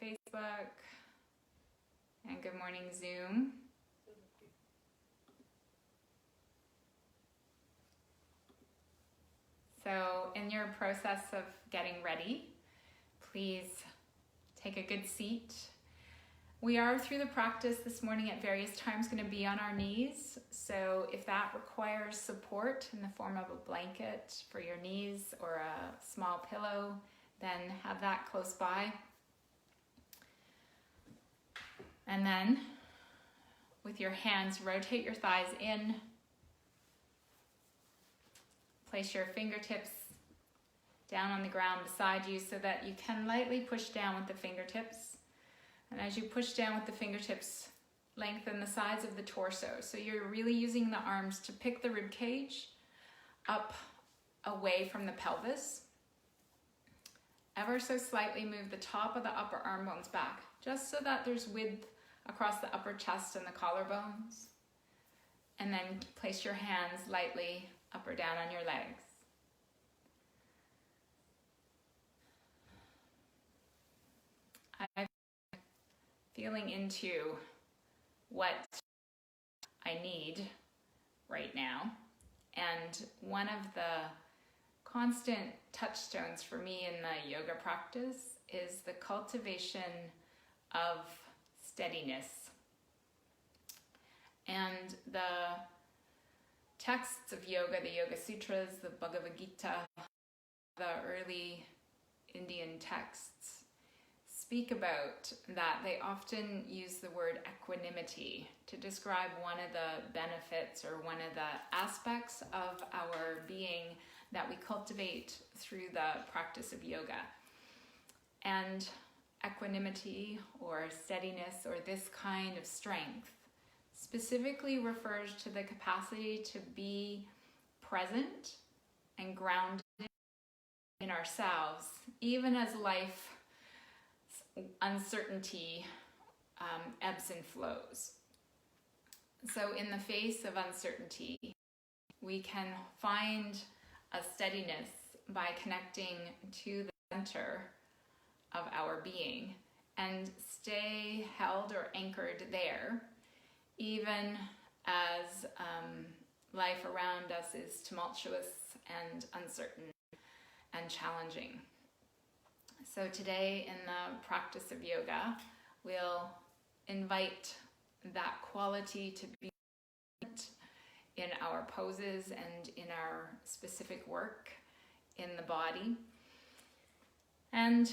Facebook, and good morning Zoom. So in your process of getting ready, please take a good seat. We are through the practice this morning at various times going to be on our knees. So if that requires support in the form of a blanket for your knees or a small pillow, then have that close by. And then with your hands, rotate your thighs in. Place your fingertips down on the ground beside you so that you can lightly push down with the fingertips. And as you push down with the fingertips, lengthen the sides of the torso. So you're really using the arms to pick the rib cage up away from the pelvis. Ever so slightly move the top of the upper arm bones back, just so that there's width across the upper chest and the collarbones. And then place your hands lightly up or down on your legs. I'm feeling into what I need right now. And one of the constant touchstones for me in the yoga practice is the cultivation of steadiness. And the texts of yoga, the Yoga Sutras, the Bhagavad Gita, the early Indian texts speak about that. They often use the word equanimity to describe one of the benefits or one of the aspects of our being that we cultivate through the practice of yoga. And equanimity or steadiness or this kind of strength specifically refers to the capacity to be present and grounded in ourselves, even as life uncertainty ebbs and flows. So in the face of uncertainty, we can find a steadiness by connecting to the center of our being and stay held or anchored there, even as life around us is tumultuous and uncertain and challenging. So today in the practice of yoga, we'll invite that quality to be in our poses and in our specific work in the body. And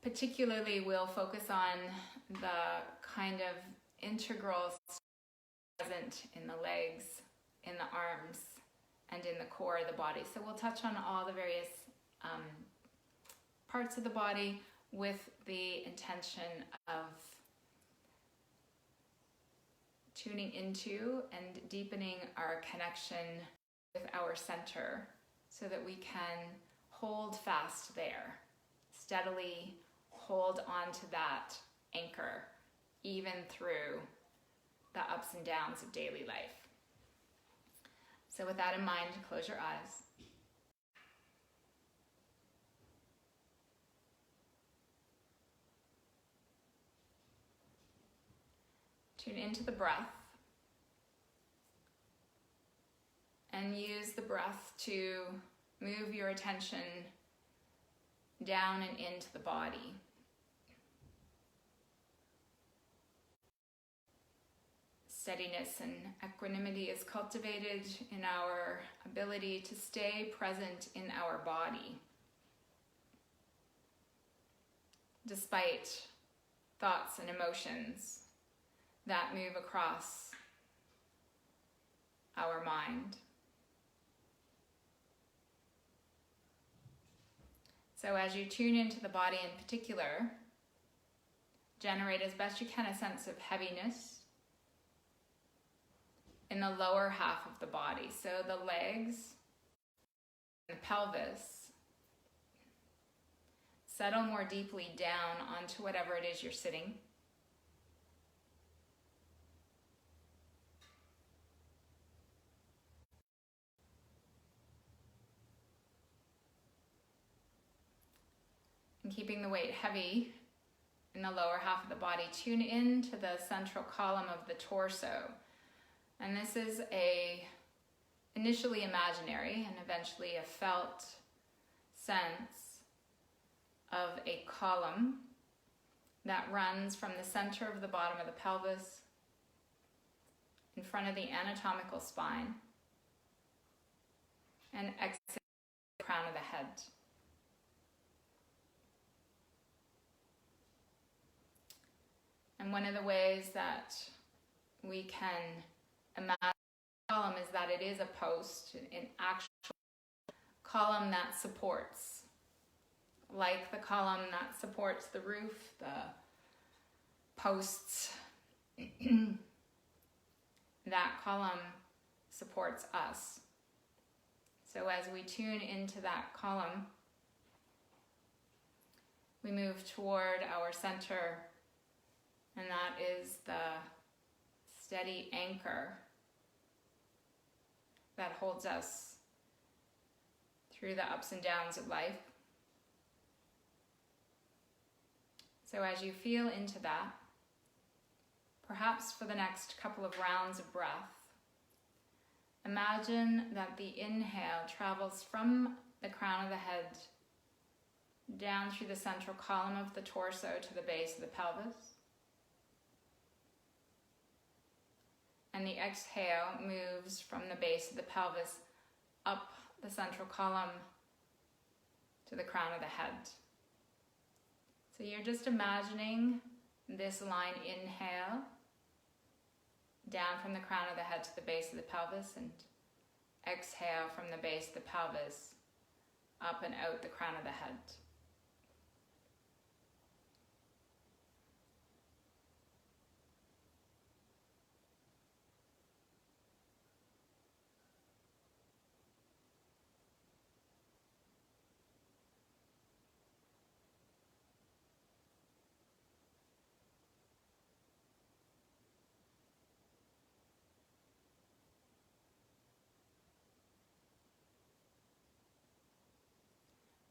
particularly we'll focus on the kind of integral present in the legs, in the arms, and in the core of the body. So we'll touch on all the various parts of the body with the intention of tuning into and deepening our connection with our center so that we can hold fast there, steadily hold on to that anchor even through the ups and downs of daily life. So with that in mind, close your eyes. Tune into the breath and use the breath to move your attention down and into the body. Steadiness and equanimity is cultivated in our ability to stay present in our body, despite thoughts and emotions that move across our mind. So as you tune into the body in particular, generate as best you can a sense of heaviness in the lower half of the body. So the legs and the pelvis. Settle more deeply down onto whatever it is you're sitting. And keeping the weight heavy, in the lower half of the body, tune into the central column of the torso. And this is initially imaginary and eventually a felt sense of a column that runs from the center of the bottom of the pelvis in front of the anatomical spine and exhale the crown of the head. And one of the ways that we can imagine the column is that it is a post, an actual column that supports, like the column that supports the roof, the posts. That column supports us. So as we tune into that column, we move toward our center, and that is the steady anchor that holds us through the ups and downs of life. So as you feel into that, perhaps for the next couple of rounds of breath, imagine that the inhale travels from the crown of the head down through the central column of the torso to the base of the pelvis. And the exhale moves from the base of the pelvis up the central column to the crown of the head. So you're just imagining this line: inhale down from the crown of the head to the base of the pelvis, and exhale from the base of the pelvis up and out the crown of the head.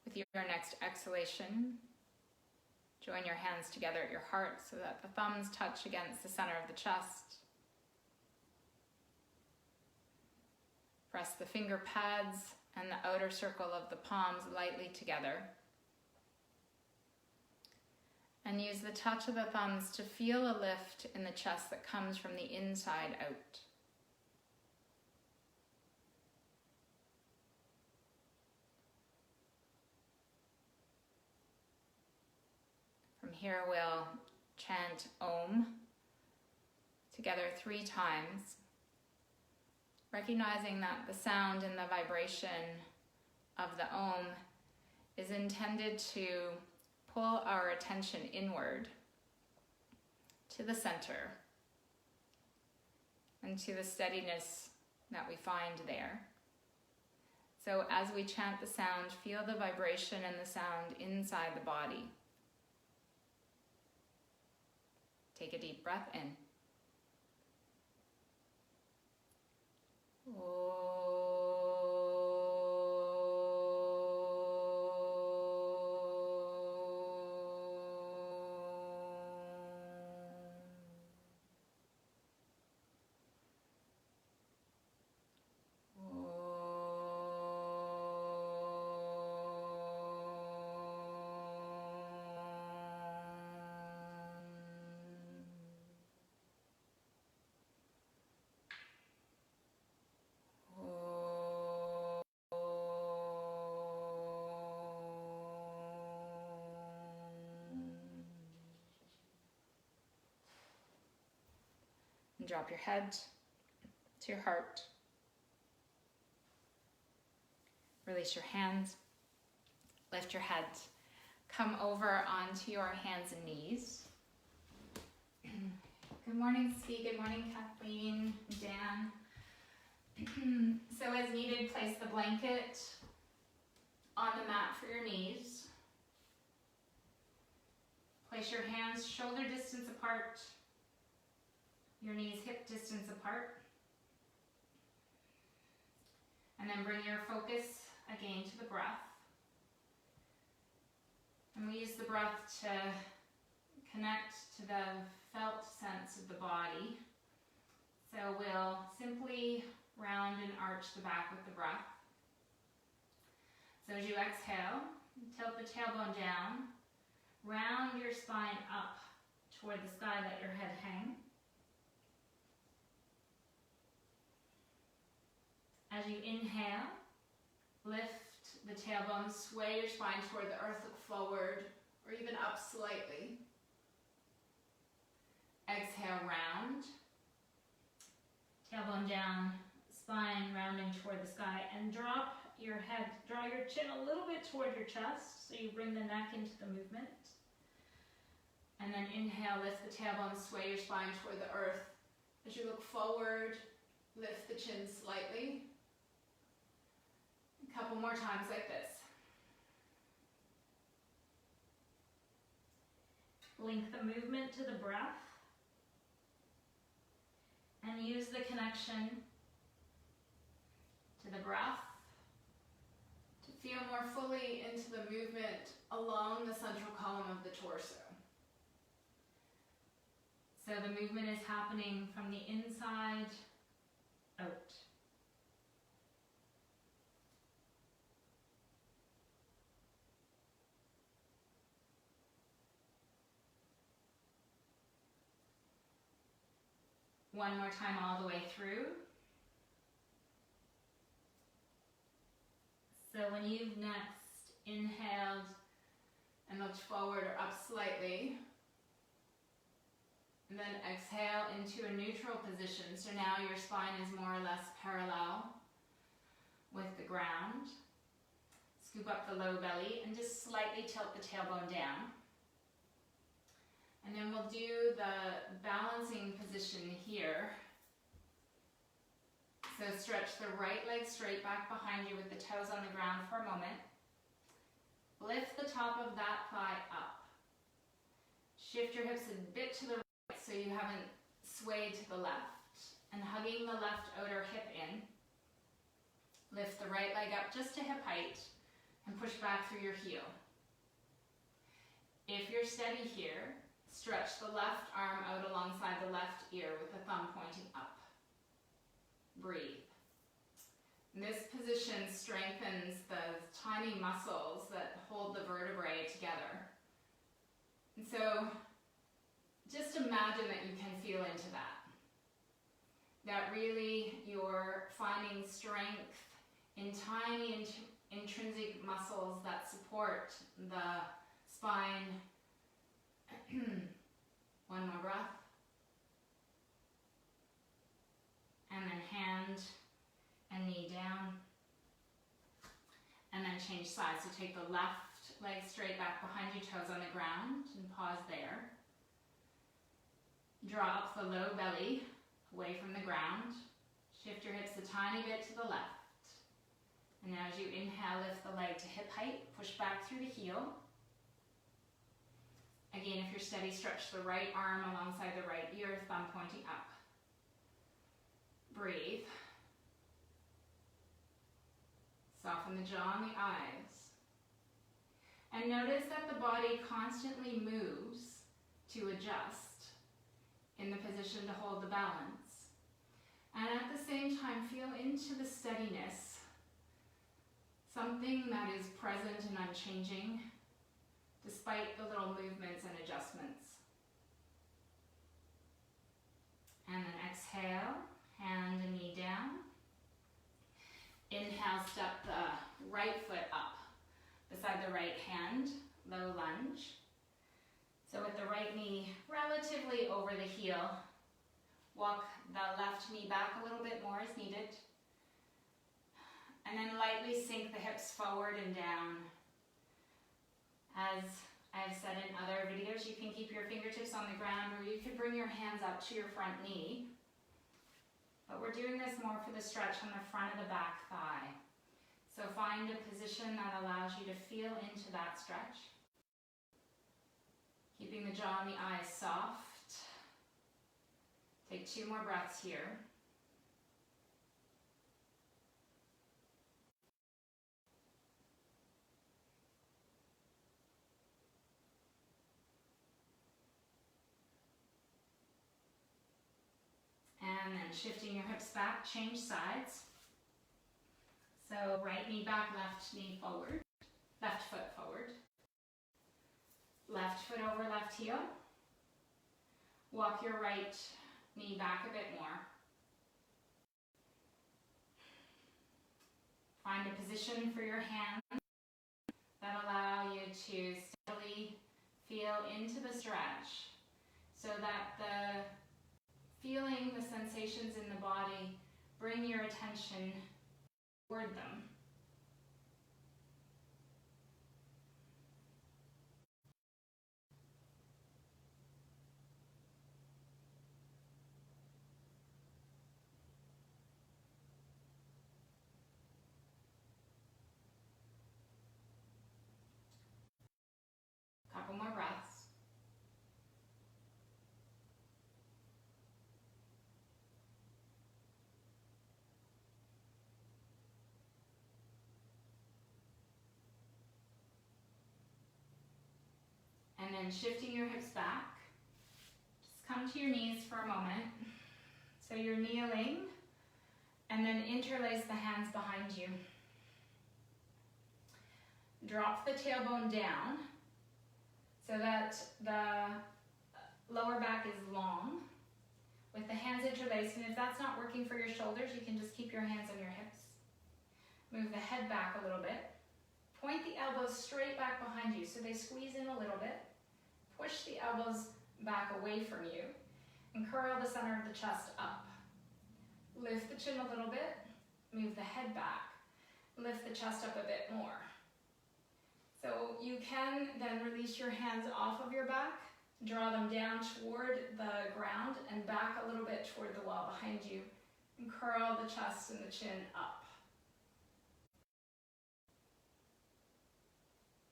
With your next exhalation, join your hands together at your heart so that the thumbs touch against the center of the chest. Press the finger pads and the outer circle of the palms lightly together. And use the touch of the thumbs to feel a lift in the chest that comes from the inside out. From here we'll chant Om together 3 times, recognizing that the sound and the vibration of the Om is intended to pull our attention inward to the center and to the steadiness that we find there. So as we chant the sound, feel the vibration and the sound inside the body. Take a deep breath in. And drop your head to your heart. Release your hands. Lift your head. Come over onto your hands and knees. Good morning, Steve. Good morning, Kathleen, Dan. So as needed, place the blanket on the mat for your knees. Place your hands shoulder distance apart. Your knees hip distance apart. And then bring your focus again to the breath. And we use the breath to connect to the felt sense of the body. So we'll simply round and arch the back with the breath. So as you exhale, tilt the tailbone down, round your spine up toward the sky, let your head hang. As you inhale, lift the tailbone, sway your spine toward the earth, look forward or even up slightly. Exhale, round. Tailbone down, spine rounding toward the sky, and drop your head, draw your chin a little bit toward your chest so you bring the neck into the movement. And then inhale, lift the tailbone, sway your spine toward the earth. As you look forward, lift the chin slightly. A couple more times like this. Link the movement to the breath and use the connection to the breath to feel more fully into the movement along the central column of the torso. So the movement is happening from the inside out. One more time all the way through. So when you've next inhaled and looked forward or up slightly, and then exhale into a neutral position. So now your spine is more or less parallel with the ground. Scoop up the low belly and just slightly tilt the tailbone down. And then we'll do the balancing position here. So stretch the right leg straight back behind you with the toes on the ground for a moment. Lift the top of that thigh up. Shift your hips a bit to the right so you haven't swayed to the left. And hugging the left outer hip in. Lift the right leg up just to hip height and push back through your heel. If you're steady here, stretch the left arm out alongside the left ear with the thumb pointing up. Breathe. And this position strengthens the tiny muscles that hold the vertebrae together. And so just imagine that you can feel into that. That really you're finding strength in tiny intrinsic muscles that support the spine. One more breath. And then hand and knee down. And then change sides. So take the left leg straight back behind you, toes on the ground, and pause there. Draw up the low belly away from the ground. Shift your hips a tiny bit to the left. And now as you inhale, lift the leg to hip height, push back through the heel. Again, if you're steady, stretch the right arm alongside the right ear, thumb pointing up. Breathe. Soften the jaw and the eyes. And notice that the body constantly moves to adjust in the position to hold the balance. And at the same time, feel into the steadiness, something that is present and unchanging, despite the little movements and adjustments. And then exhale, hand and knee down. Inhale, step the right foot up beside the right hand, low lunge. So with the right knee relatively over the heel, walk the left knee back a little bit more as needed. And then lightly sink the hips forward and down. As I've said in other videos, you can keep your fingertips on the ground or you could bring your hands up to your front knee. But we're doing this more for the stretch on the front of the back thigh. So find a position that allows you to feel into that stretch. Keeping the jaw and the eyes soft. Take 2 more breaths here. And then shifting your hips back, change sides. So right knee back, left knee forward, left foot forward. Left foot over left heel. Walk your right knee back a bit more. Find a position for your hands that allow you to steadily feel into the stretch so that the feeling, the sensations in the body, bring your attention toward them. Couple more breaths. And then shifting your hips back. Just come to your knees for a moment. So you're kneeling, and then interlace the hands behind you. Drop the tailbone down so that the lower back is long with the hands interlaced. And if that's not working for your shoulders, you can just keep your hands on your hips. Move the head back a little bit. Point the elbows straight back behind you so they squeeze in a little bit. Push the elbows back away from you and curl the center of the chest up. Lift the chin a little bit. Move the head back. Lift the chest up a bit more. So you can then release your hands off of your back, draw them down toward the ground and back a little bit toward the wall behind you, and curl the chest and the chin up.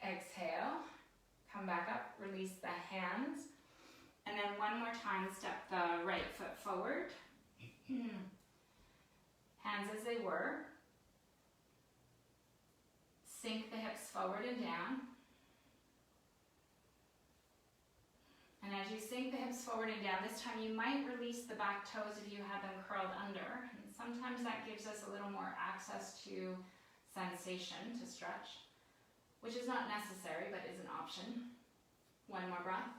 Exhale, come back up, release the hands, and then one more time, step the right foot forward. Hands as they were. Sink the hips forward and down. And as you sink the hips forward and down, this time you might release the back toes if you have them curled under. And sometimes that gives us a little more access to sensation to stretch, which is not necessary, but is an option. One more breath.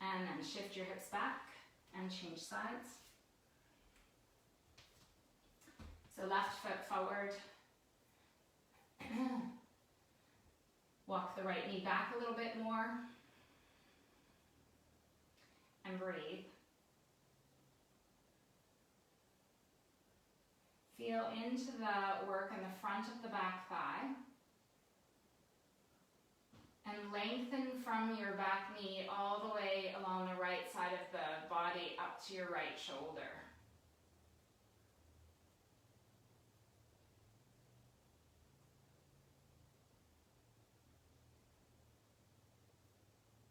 And then shift your hips back and change sides. So left foot forward. Walk the right knee back a little bit more. And breathe. Feel into the work in the front of the back thigh. And lengthen from your back knee all the way along the right side of the body up to your right shoulder.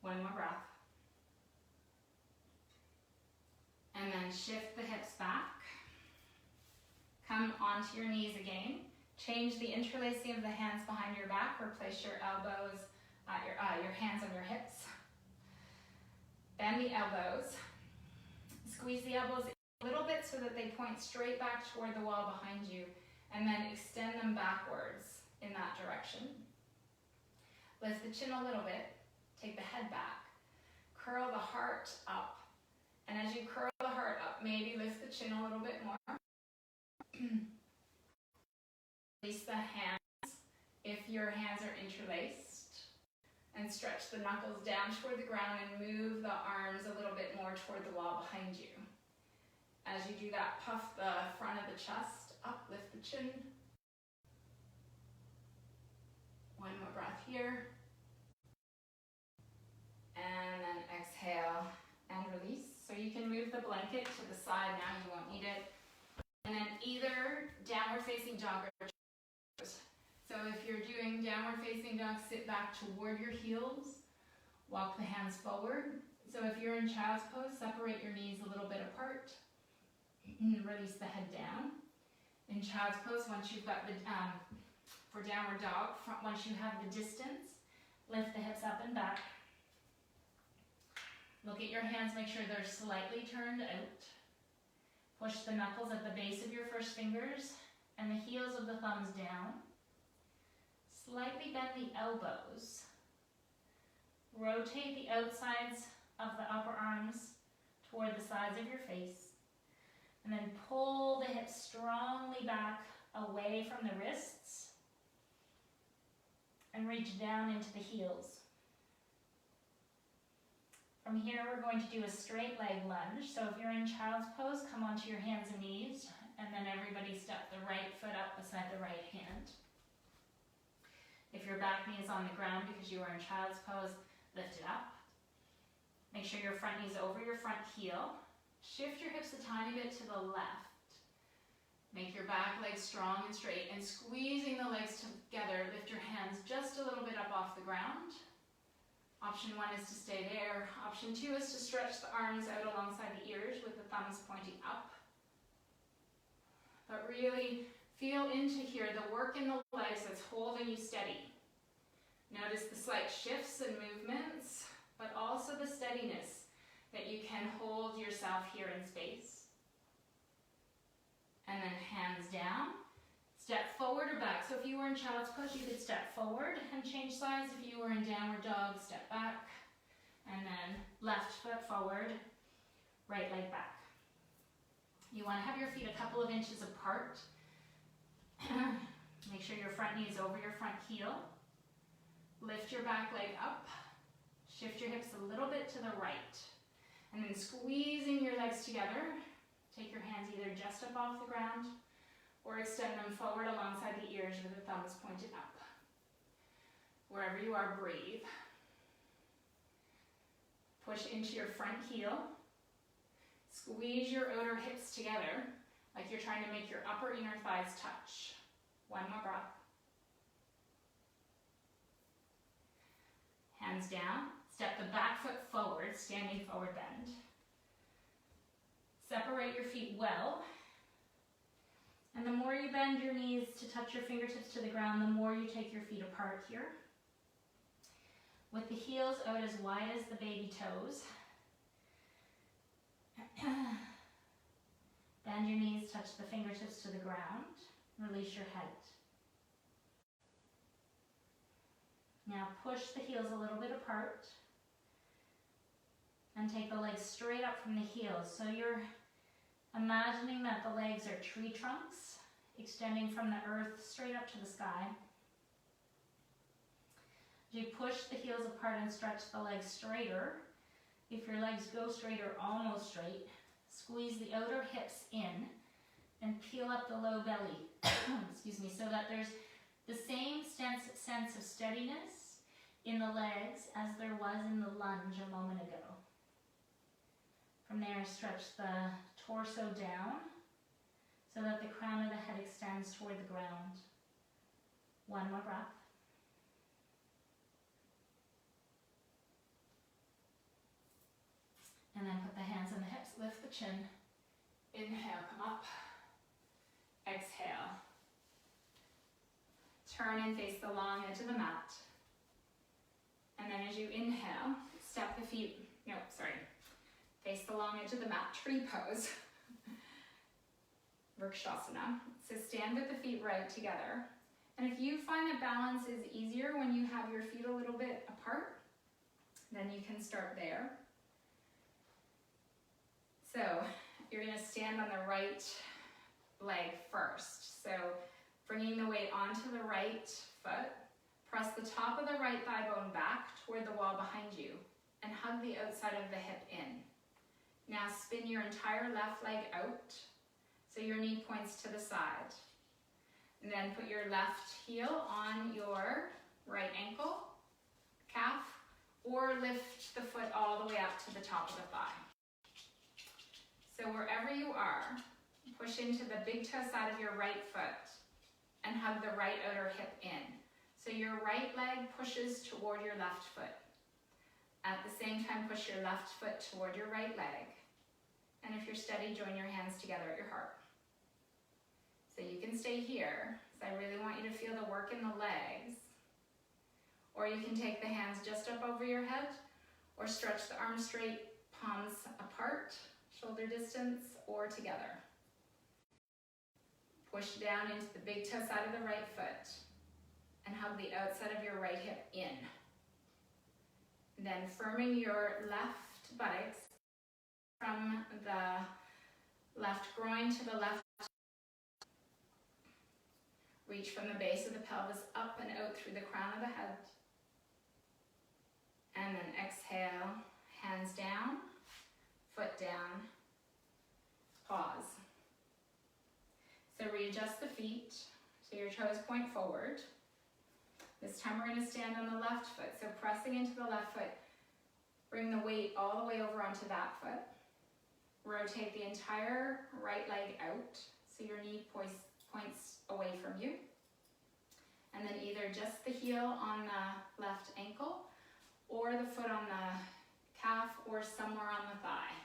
One more breath. And then shift the hips back. Come onto your knees again. Change the interlacing of the hands behind your back. Replace your elbows, your hands on your hips. Bend the elbows. Squeeze the elbows a little bit so that they point straight back toward the wall behind you, and then extend them backwards in that direction. Lift the chin a little bit. Take the head back. Curl the heart up. And as you curl the heart up, maybe lift the chin a little bit more. Release the hands if your hands are interlaced. And stretch the knuckles down toward the ground and move the arms a little bit more toward the wall behind you. As you do that, puff the front of the chest up, lift the chin. One more breath here. And then exhale and release. So you can move the blanket to the side now, you won't need it. And then either downward facing dog or toes. So if you're doing downward facing dog, sit back toward your heels, walk the hands forward. So if you're in child's pose, separate your knees a little bit apart, release the head down. In child's pose, once you've got the, for downward dog, once you have the distance, lift the hips up and back. Look at your hands, make sure they're slightly turned out. Push the knuckles at the base of your first fingers and the heels of the thumbs down. Slightly bend the elbows. Rotate the outsides of the upper arms toward the sides of your face. And then pull the hips strongly back away from the wrists and reach down into the heels. From here, we're going to do a straight leg lunge. So if you're in child's pose, come onto your hands and knees, and then everybody step the right foot up beside the right hand. If your back knee is on the ground because you are in child's pose, lift it up. Make sure your front knee is over your front heel. Shift your hips a tiny bit to the left. Make your back leg strong and straight, and squeezing the legs together, lift your hands just a little bit up off the ground. Option 1 is to stay there. Option 2 is to stretch the arms out alongside the ears with the thumbs pointing up. But really feel into here the work in the legs that's holding you steady. Notice the slight shifts and movements, but also the steadiness that you can hold yourself here in space. And then hands down. Step forward or back. So if you were in child's pose, you could step forward and change sides. If you were in downward dog, step back. And then left foot forward, right leg back. You want to have your feet a couple of inches apart. Make sure your front knee is over your front heel. Lift your back leg up. Shift your hips a little bit to the right. And then squeezing your legs together. Take your hands either just up off the ground or extend them forward alongside the ears with the thumbs pointed up. Wherever you are, breathe. Push into your front heel. Squeeze your outer hips together like you're trying to make your upper inner thighs touch. One more breath. Hands down. Step the back foot forward, standing forward bend. Separate your feet well. And the more you bend your knees to touch your fingertips to the ground, the more you take your feet apart here. With the heels out as wide as the baby toes. Bend your knees, touch the fingertips to the ground. Release your head. Now push the heels a little bit apart. And take the legs straight up from the heels. So you're imagining that the legs are tree trunks extending from the earth straight up to the sky. As you push the heels apart and stretch the legs straighter, if your legs go straight or almost straight, squeeze the outer hips in and peel up the low belly, excuse me, so that there's the same sense of steadiness in the legs as there was in the lunge a moment ago. From there, stretch the torso down so that the crown of the head extends toward the ground. One more breath. And then put the hands on the hips, lift the chin. Inhale, come up. Exhale. Turn and face the long edge of the mat. And then as you inhale, step the feet, face the long edge of the mat, tree pose. Vrikshasana. So stand with the feet right together. And if you find that balance is easier when you have your feet a little bit apart, then you can start there. So you're going to stand on the right leg first. So bringing the weight onto the right foot, press the top of the right thigh bone back toward the wall behind you and hug the outside of the hip in. Now spin your entire left leg out so your knee points to the side. And then put your left heel on your right ankle, calf, or lift the foot all the way up to the top of the thigh. So wherever you are, push into the big toe side of your right foot and hug the right outer hip in. So your right leg pushes toward your left foot. At the same time, push your left foot toward your right leg. And if you're steady, join your hands together at your heart. So you can stay here, because I really want you to feel the work in the legs. Or you can take the hands just up over your head, or stretch the arms straight palms apart, shoulder distance, or together. Push down into the big toe side of the right foot and hug the outside of your right hip in. Then firming your left buttocks from the left groin to the left. Reach from the base of the pelvis up and out through the crown of the head. And then exhale, hands down, foot down, pause. So readjust the feet so your toes point forward. This time we're going to stand on the left foot. So pressing into the left foot, bring the weight all the way over onto that foot. Rotate the entire right leg out so your knee points away from you. And then either just the heel on the left ankle or the foot on the calf or somewhere on the thigh.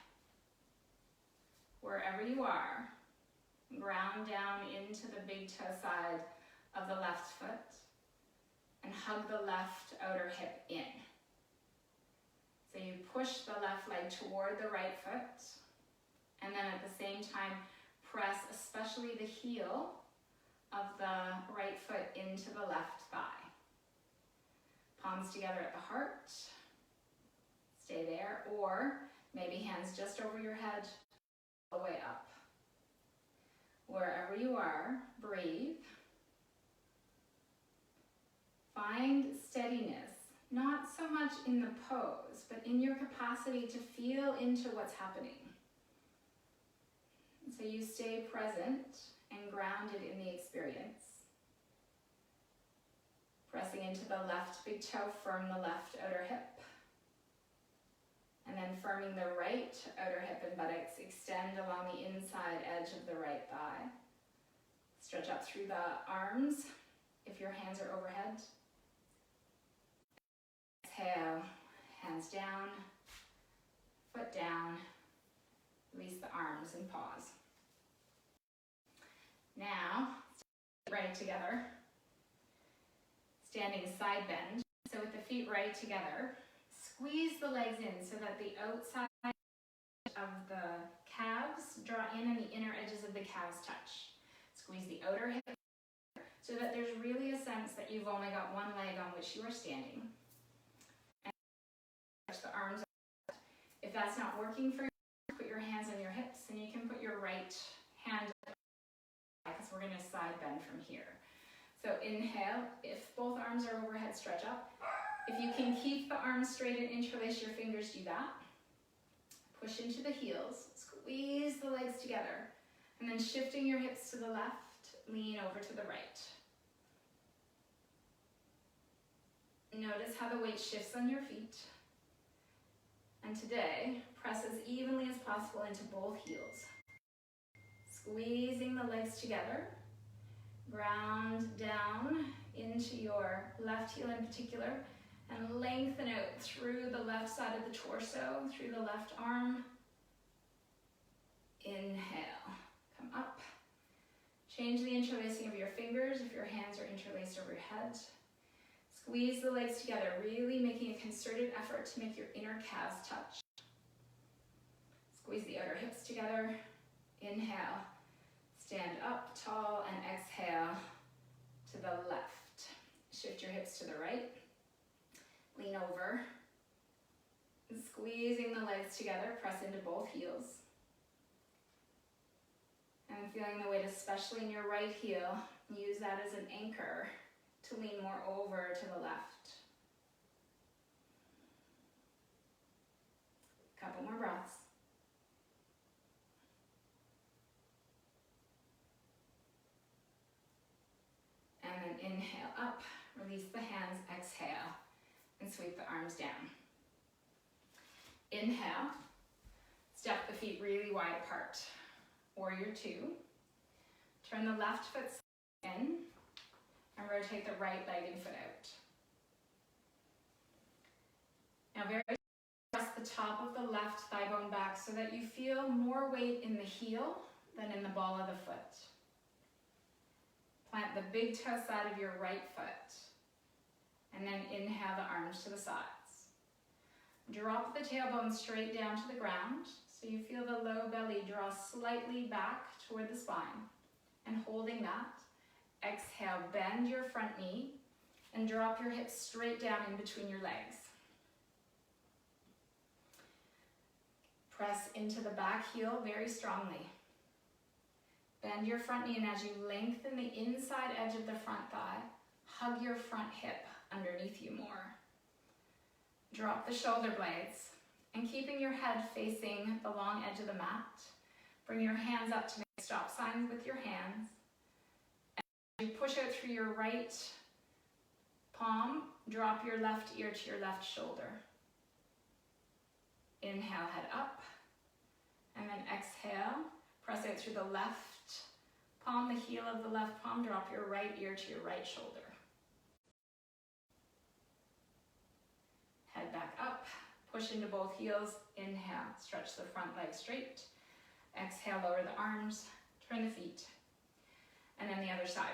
Wherever you are, ground down into the big toe side of the left foot and hug the left outer hip in. So you push the left leg toward the right foot, and then at the same time press especially the heel of the right foot into the left thigh. Palms together at the heart. Stay there, or maybe hands just over your head, all the way up. Wherever you are, breathe. Find steadiness, not so much in the pose, but in your capacity to feel into what's happening. So you stay present and grounded in the experience. Pressing into the left big toe, firm the left outer hip. And then firming the right outer hip and buttocks, extend along the inside edge of the right thigh. Stretch up through the arms if your hands are overhead. Exhale, hands down, foot down, release the arms and pause. Now, right together, standing side bend. So with the feet right together, squeeze the legs in so that the outside of the calves draw in and the inner edges of the calves touch. Squeeze the outer hip so that there's really a sense that you've only got one leg on which you are standing. And touch the arms. If that's not working for you, put your hands on your hips and you can put your right hand up because we're going to side bend from here. So inhale, if both arms are overhead, stretch up. If you can keep the arms straight and interlace your fingers, do that. Push into the heels, squeeze the legs together, and then shifting your hips to the left, lean over to the right. Notice how the weight shifts on your feet. And today, press as evenly as possible into both heels. Squeezing the legs together. Ground down into your left heel in particular and lengthen out through the left side of the torso, through the left arm. Inhale, come up. Change the interlacing of your fingers if your hands are interlaced over your head. Squeeze the legs together, really making a concerted effort to make your inner calves touch. Squeeze the outer hips together. Inhale, stand up tall and exhale to the left. Shift your hips to the right. Lean over. Squeezing the legs together, press into both heels. And feeling the weight especially in your right heel, use that as an anchor to lean more over to the left. Couple more breaths. And then inhale up, release the hands, exhale, and sweep the arms down. Inhale, step the feet really wide apart. Warrior two. Turn the left foot in and rotate the right leg and foot out. Now very press the top of the left thigh bone back so that you feel more weight in the heel than in the ball of the foot. Plant the big toe side of your right foot and then inhale the arms to the sides. Drop the tailbone straight down to the ground, so you feel the low belly draw slightly back toward the spine. And holding that, exhale, bend your front knee and drop your hips straight down in between your legs. Press into the back heel very strongly. Bend your front knee, and as you lengthen the inside edge of the front thigh, hug your front hip underneath you more. Drop the shoulder blades, and keeping your head facing the long edge of the mat, bring your hands up to make stop signs with your hands. As you push out through your right palm, drop your left ear to your left shoulder. Inhale, head up, and then exhale, press out through the left palm, the heel of the left palm, drop your right ear to your right shoulder. Head back up, push into both heels, inhale, stretch the front leg straight. Exhale, lower the arms, turn the feet. And then the other side.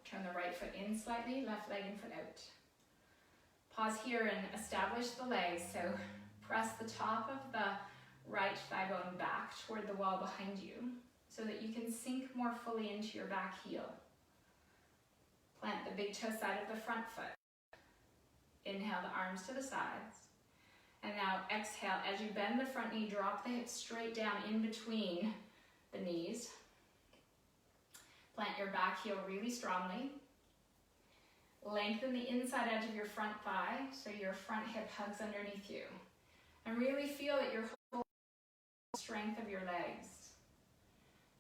Turn the right foot in slightly, left leg and foot out. Pause here and establish the legs. So press the top of the right thigh bone back toward the wall behind you so that you can sink more fully into your back heel. Plant the big toe side of the front foot. Inhale the arms to the sides. And now exhale, as you bend the front knee, drop the hips straight down in between the knees. Plant your back heel really strongly. Lengthen the inside edge of your front thigh so your front hip hugs underneath you. And really feel that you're holding the strength of your legs.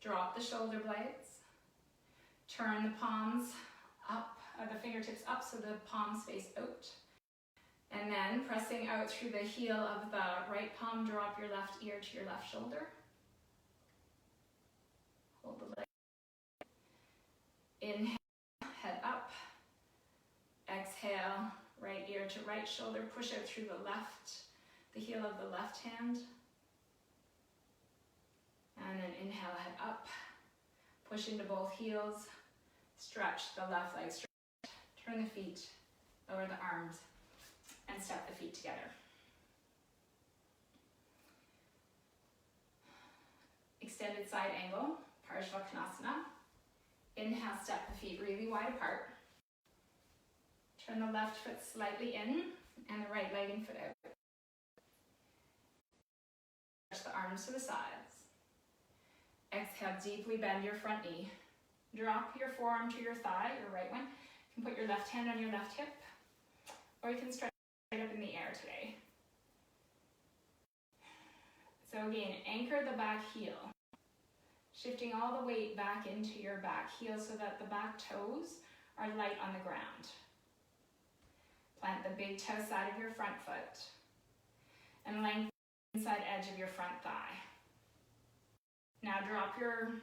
Drop the shoulder blades. Turn the palms up, the fingertips up so the palms face out. And then pressing out through the heel of the right palm, drop your left ear to your left shoulder. Hold the leg. Inhale, head up. Exhale, right ear to right shoulder. Push out through the heel of the left hand. And then inhale, head up. Push into both heels. Stretch the left leg straight. Turn the feet, lower the arms, and step the feet together. Extended side angle, Parsvakonasana. Inhale, step the feet really wide apart. Turn the left foot slightly in and the right leg and foot out. Stretch the arms to the sides. Exhale, deeply bend your front knee. Drop your forearm to your thigh, your right one. You can put your left hand on your left hip, or you can stretch right up in the air today. So again, anchor the back heel, shifting all the weight back into your back heel so that the back toes are light on the ground. Plant the big toe side of your front foot and lengthen the inside edge of your front thigh. Now drop your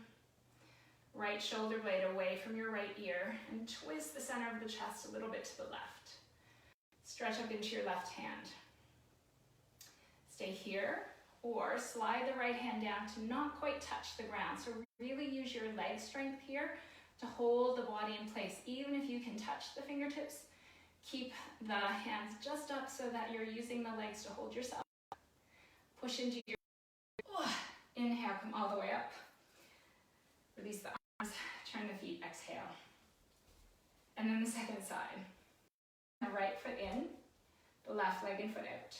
right shoulder blade away from your right ear and twist the center of the chest a little bit to the left. Stretch up into your left hand. Stay here, or slide the right hand down to not quite touch the ground. So really use your leg strength here to hold the body in place. Even if you can touch the fingertips, keep the hands just up so that you're using the legs to hold yourself. Push into your, inhale, come all the way up. Release the arms, turn the feet, exhale. And then the second side. The right foot in, the left leg and foot out.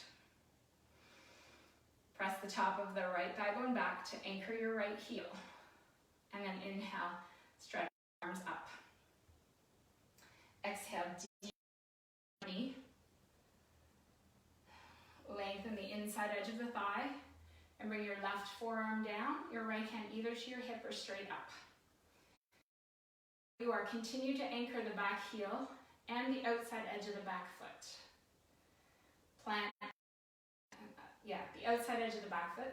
Press the top of the right thigh bone back to anchor your right heel. And then inhale, stretch the arms up. Exhale, deep knee. Lengthen the inside edge of the thigh and bring your left forearm down, your right hand either to your hip or straight up. You are continue to anchor the back heel and the outside edge of the back foot. Plant, the outside edge of the back foot.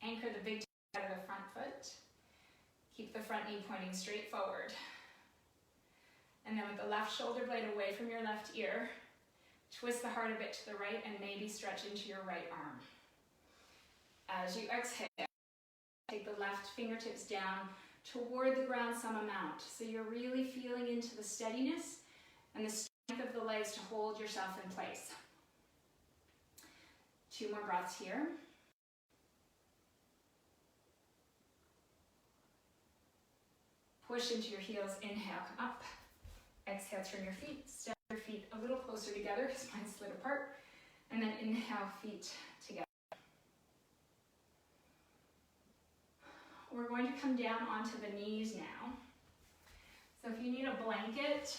Anchor the big toe side of the front foot. Keep the front knee pointing straight forward. And then with the left shoulder blade away from your left ear, twist the heart a bit to the right and maybe stretch into your right arm. As you exhale, take the left fingertips down toward the ground some amount. So you're really feeling into the steadiness and the strength of the legs to hold yourself in place. 2 more breaths here. Push into your heels, inhale, come up. Exhale, turn your feet, step your feet a little closer together because mine slid apart. And then inhale, feet together. We're going to come down onto the knees now. So if you need a blanket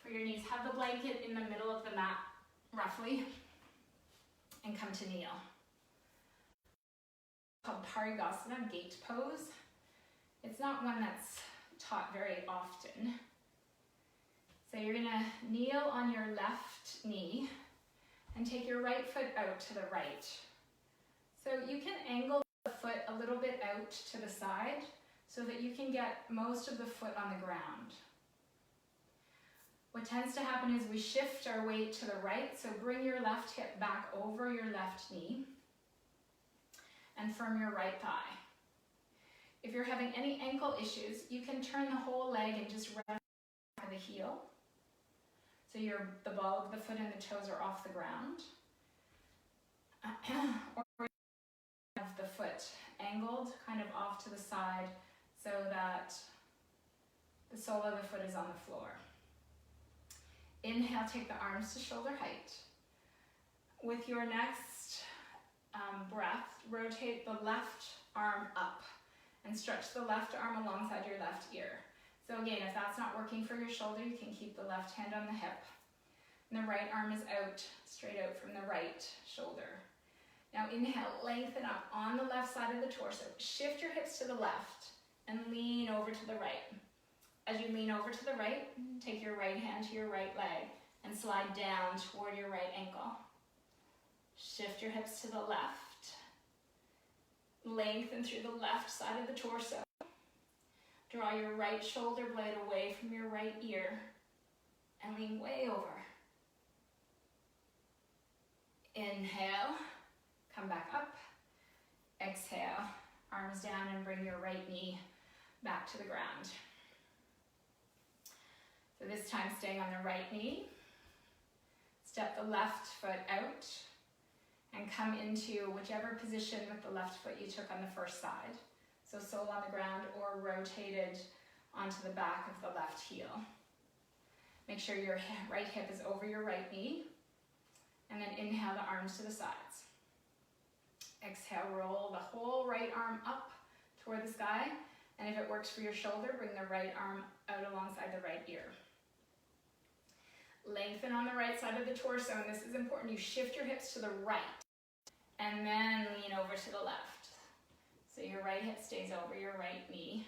for your knees, have the blanket in the middle of the mat, roughly, and come to kneel. Called Parigasana, gate pose. It's not one that's taught very often. So you're gonna kneel on your left knee and take your right foot out to the right. So you can angle the foot a little bit out to the side so that you can get most of the foot on the ground. What tends to happen is we shift our weight to the right, so bring your left hip back over your left knee and firm your right thigh. If you're having any ankle issues, you can turn the whole leg and just rest the heel. So the ball of the foot and the toes are off the ground. Or have the foot angled kind of off to the side so that the sole of the foot is on the floor. Inhale, take the arms to shoulder height. With your next breath, rotate the left arm up and stretch the left arm alongside your left ear. So again, if that's not working for your shoulder, you can keep the left hand on the hip. And the right arm is out, straight out from the right shoulder. Now inhale, lengthen up on the left side of the torso. Shift your hips to the left and lean over to the right. As you lean over to the right, take your right hand to your right leg and slide down toward your right ankle. Shift your hips to the left. Lengthen through the left side of the torso. Draw your right shoulder blade away from your right ear and lean way over. Inhale, come back up. Exhale, arms down and bring your right knee back to the ground. So this time staying on the right knee. Step the left foot out and come into whichever position with the left foot you took on the first side. So sole on the ground or rotated onto the back of the left heel. Make sure your right hip is over your right knee. And then inhale the arms to the sides. Exhale, roll the whole right arm up toward the sky. And if it works for your shoulder, bring the right arm out alongside the right ear. Lengthen on the right side of the torso, and this is important. You shift your hips to the right and then lean over to the left. So your right hip stays over your right knee.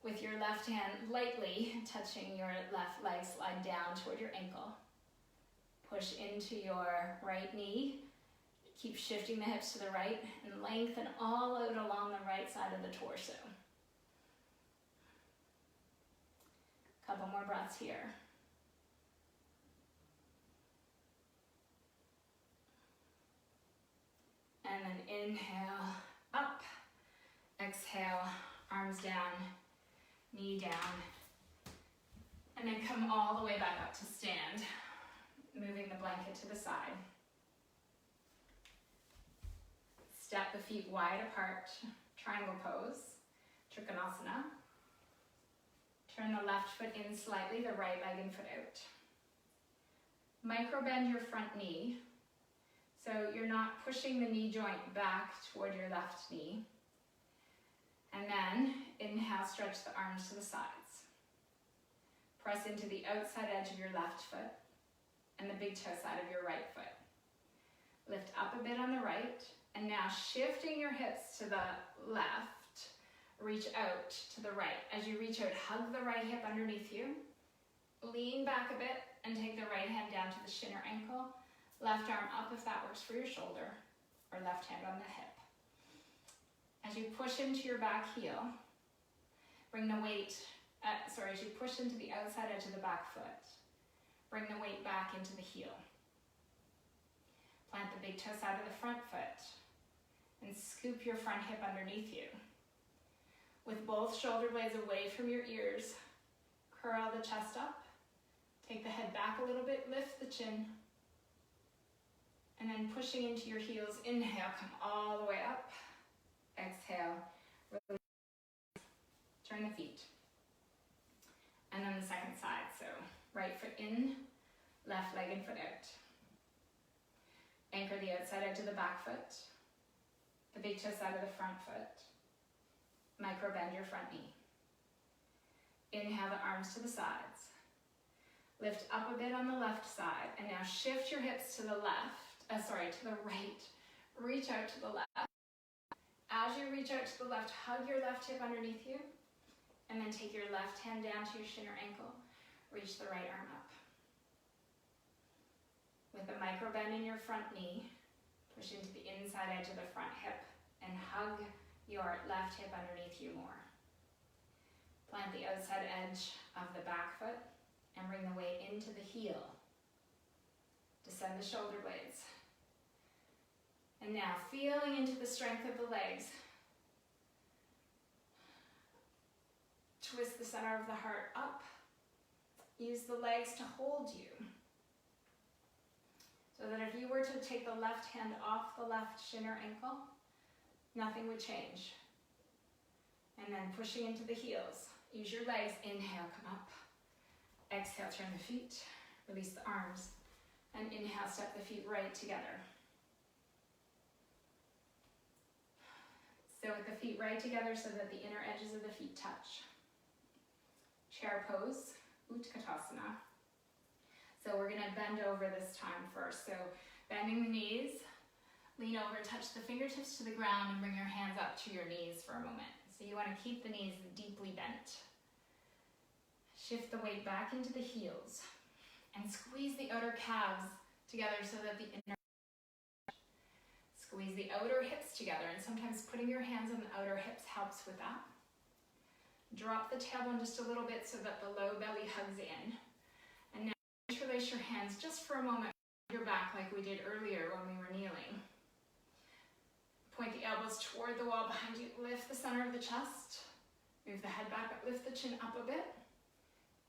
With your left hand lightly touching your left leg, slide down toward your ankle. Push into your right knee. Keep shifting the hips to the right and lengthen all out along the right side of the torso. Couple more breaths here. And then inhale, up. Exhale, arms down, knee down. And then come all the way back up to stand, moving the blanket to the side. Step the feet wide apart, triangle pose, Trikonasana. Turn the left foot in slightly, the right leg and foot out. Micro bend your front knee. So you're not pushing the knee joint back toward your left knee. And then inhale, stretch the arms to the sides. Press into the outside edge of your left foot and the big toe side of your right foot. Lift up a bit on the right, and now shifting your hips to the left, reach out to the right. As you reach out, hug the right hip underneath you. Lean back a bit and take the right hand down to the shin or ankle. Left arm up if that works for your shoulder, or left hand on the hip. As you push into your back heel, bring the weight, as you push into the outside edge of the back foot, bring the weight back into the heel. Plant the big toe side of the front foot and scoop your front hip underneath you. With both shoulder blades away from your ears, curl the chest up, take the head back a little bit, lift the chin, And then pushing into your heels, inhale, come all the way up. Exhale, release. Turn the feet. And then the second side, so right foot in, left leg and foot out. Anchor the outside edge of the back foot, the big toe side of the front foot. Micro bend your front knee. Inhale the arms to the sides. Lift up a bit on the left side, and now shift your hips to the to the right. Reach out to the left. As you reach out to the left, hug your left hip underneath you, and then take your left hand down to your shin or ankle. Reach the right arm up. With a micro bend in your front knee, push into the inside edge of the front hip, and hug your left hip underneath you more. Plant the outside edge of the back foot, and bring the weight into the heel. Descend the shoulder blades. And now, feeling into the strength of the legs. Twist the center of the heart up. Use the legs to hold you. So that if you were to take the left hand off the left shin or ankle, nothing would change. And then pushing into the heels. Use your legs. Inhale, come up. Exhale, turn the feet. Release the arms. And inhale, step the feet right together. So with the feet right together so that the inner edges of the feet touch. Chair pose, Utkatasana. So we're going to bend over this time first. So bending the knees, lean over, touch the fingertips to the ground, and bring your hands up to your knees for a moment. So you want to keep the knees deeply bent. Shift the weight back into the heels and squeeze the outer calves together so that the inner. Squeeze the outer hips together, and sometimes putting your hands on the outer hips helps with that. Drop the tailbone just a little bit so that the low belly hugs in. And now interlace your hands just for a moment behind your back like we did earlier when we were kneeling. Point the elbows toward the wall behind you. Lift the center of the chest. Move the head back, but lift the chin up a bit.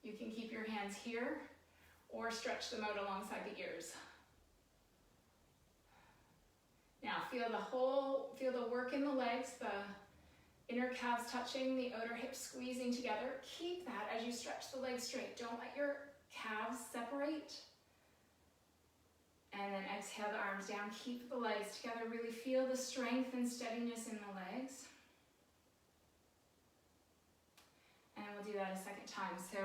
You can keep your hands here or stretch them out alongside the ears. Now feel the work in the legs, the inner calves touching, the outer hips squeezing together. Keep that as you stretch the legs straight. Don't let your calves separate. And then exhale the arms down. Keep the legs together. Really feel the strength and steadiness in the legs. And we'll do that a second time. So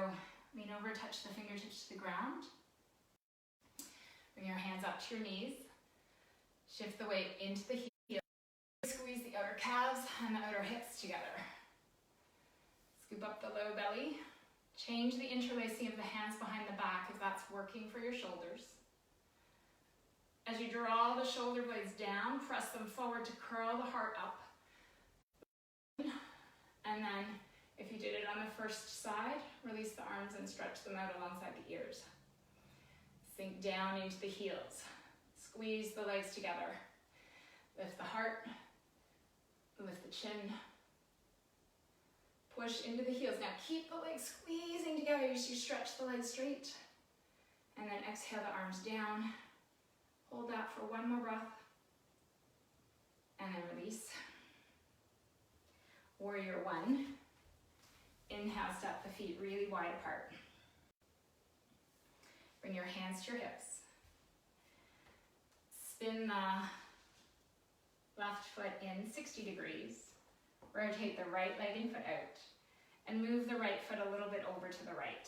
lean over, touch the fingertips to the ground. Bring your hands up to your knees. Shift the weight into the heel. Squeeze the outer calves and the outer hips together. Scoop up the low belly. Change the interlacing of the hands behind the back if that's working for your shoulders. As you draw the shoulder blades down, press them forward to curl the heart up. And then, if you did it on the first side, release the arms and stretch them out alongside the ears. Sink down into the heels. Squeeze the legs together. Lift the heart. Lift the chin. Push into the heels. Now keep the legs squeezing together as you stretch the legs straight. And then exhale the arms down. Hold that for one more breath. And then release. Warrior one. Inhale, step the feet really wide apart. Bring your hands to your hips. Spin the left foot in 60 degrees. Rotate the right leg and foot out. And move the right foot a little bit over to the right.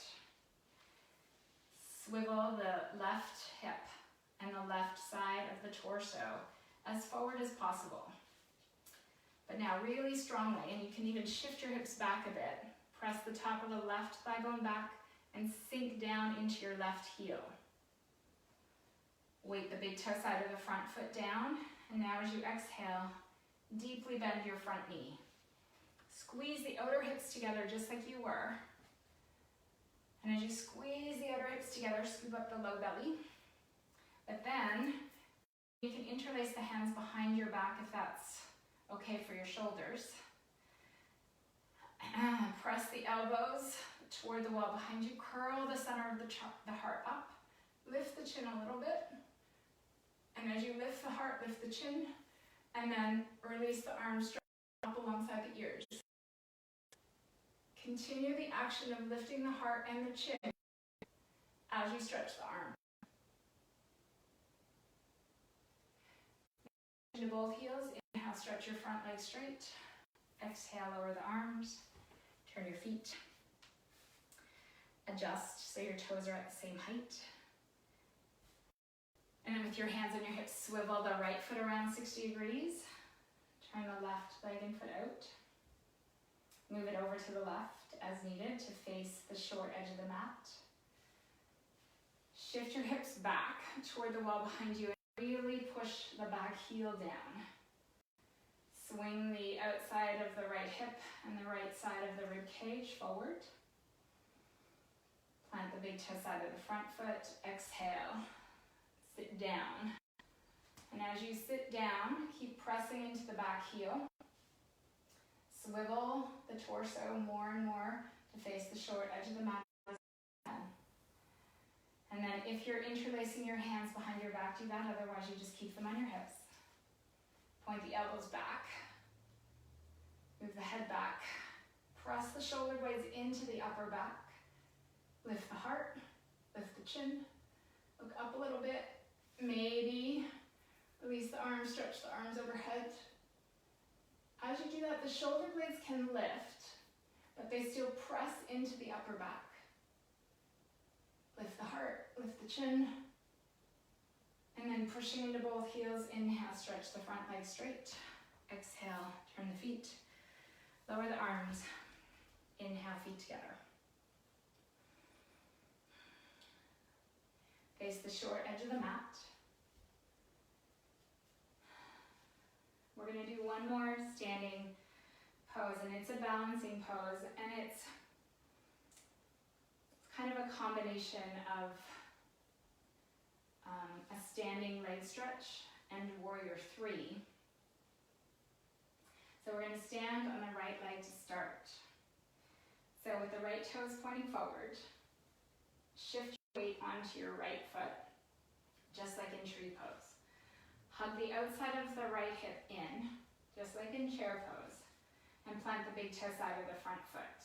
Swivel the left hip and the left side of the torso as forward as possible. But now really strongly, and you can even shift your hips back a bit. Press the top of the left thigh bone back and sink down into your left heel. Weight the big toe side of the front foot down, and now as you exhale, deeply bend your front knee. Squeeze the outer hips together just like you were. And as you squeeze the outer hips together, scoop up the low belly. But then, you can interlace the hands behind your back if that's okay for your shoulders. Press the elbows toward the wall behind you. Curl the center of the heart up. Lift the chin a little bit. And as you lift the heart, lift the chin, and then release the arms straight up alongside the ears. Continue the action of lifting the heart and the chin as you stretch the arm. Into both heels. Inhale, stretch your front leg straight. Exhale, lower the arms. Turn your feet. Adjust so your toes are at the same height. And then with your hands on your hips, swivel the right foot around 60 degrees. Turn the left leg and foot out. Move it over to the left as needed to face the short edge of the mat. Shift your hips back toward the wall behind you and really push the back heel down. Swing the outside of the right hip and the right side of the rib cage forward. Plant the big toe side of the front foot. Exhale. Sit down. And as you sit down, keep pressing into the back heel. Swivel the torso more and more to face the short edge of the mat. And then if you're interlacing your hands behind your back, do that. Otherwise, you just keep them on your hips. Point the elbows back. Move the head back. Press the shoulder blades into the upper back. Lift the heart. Lift the chin. Look up a little bit. Maybe release the arms, stretch the arms overhead. As you do that, the shoulder blades can lift, but they still press into the upper back. Lift the heart, lift the chin, and then pushing into both heels. Inhale, stretch the front leg straight. Exhale, turn the feet. Lower the arms. Inhale, feet together. Face the short edge of the mat. We're going to do one more standing pose, and it's a balancing pose, and it's kind of a combination of a standing leg stretch and warrior three. So we're going to stand on the right leg to start. So with the right toes pointing forward, shift your weight onto your right foot, just like in tree pose. Hug the outside of the right hip in, just like in chair pose, and plant the big toe side of the front foot.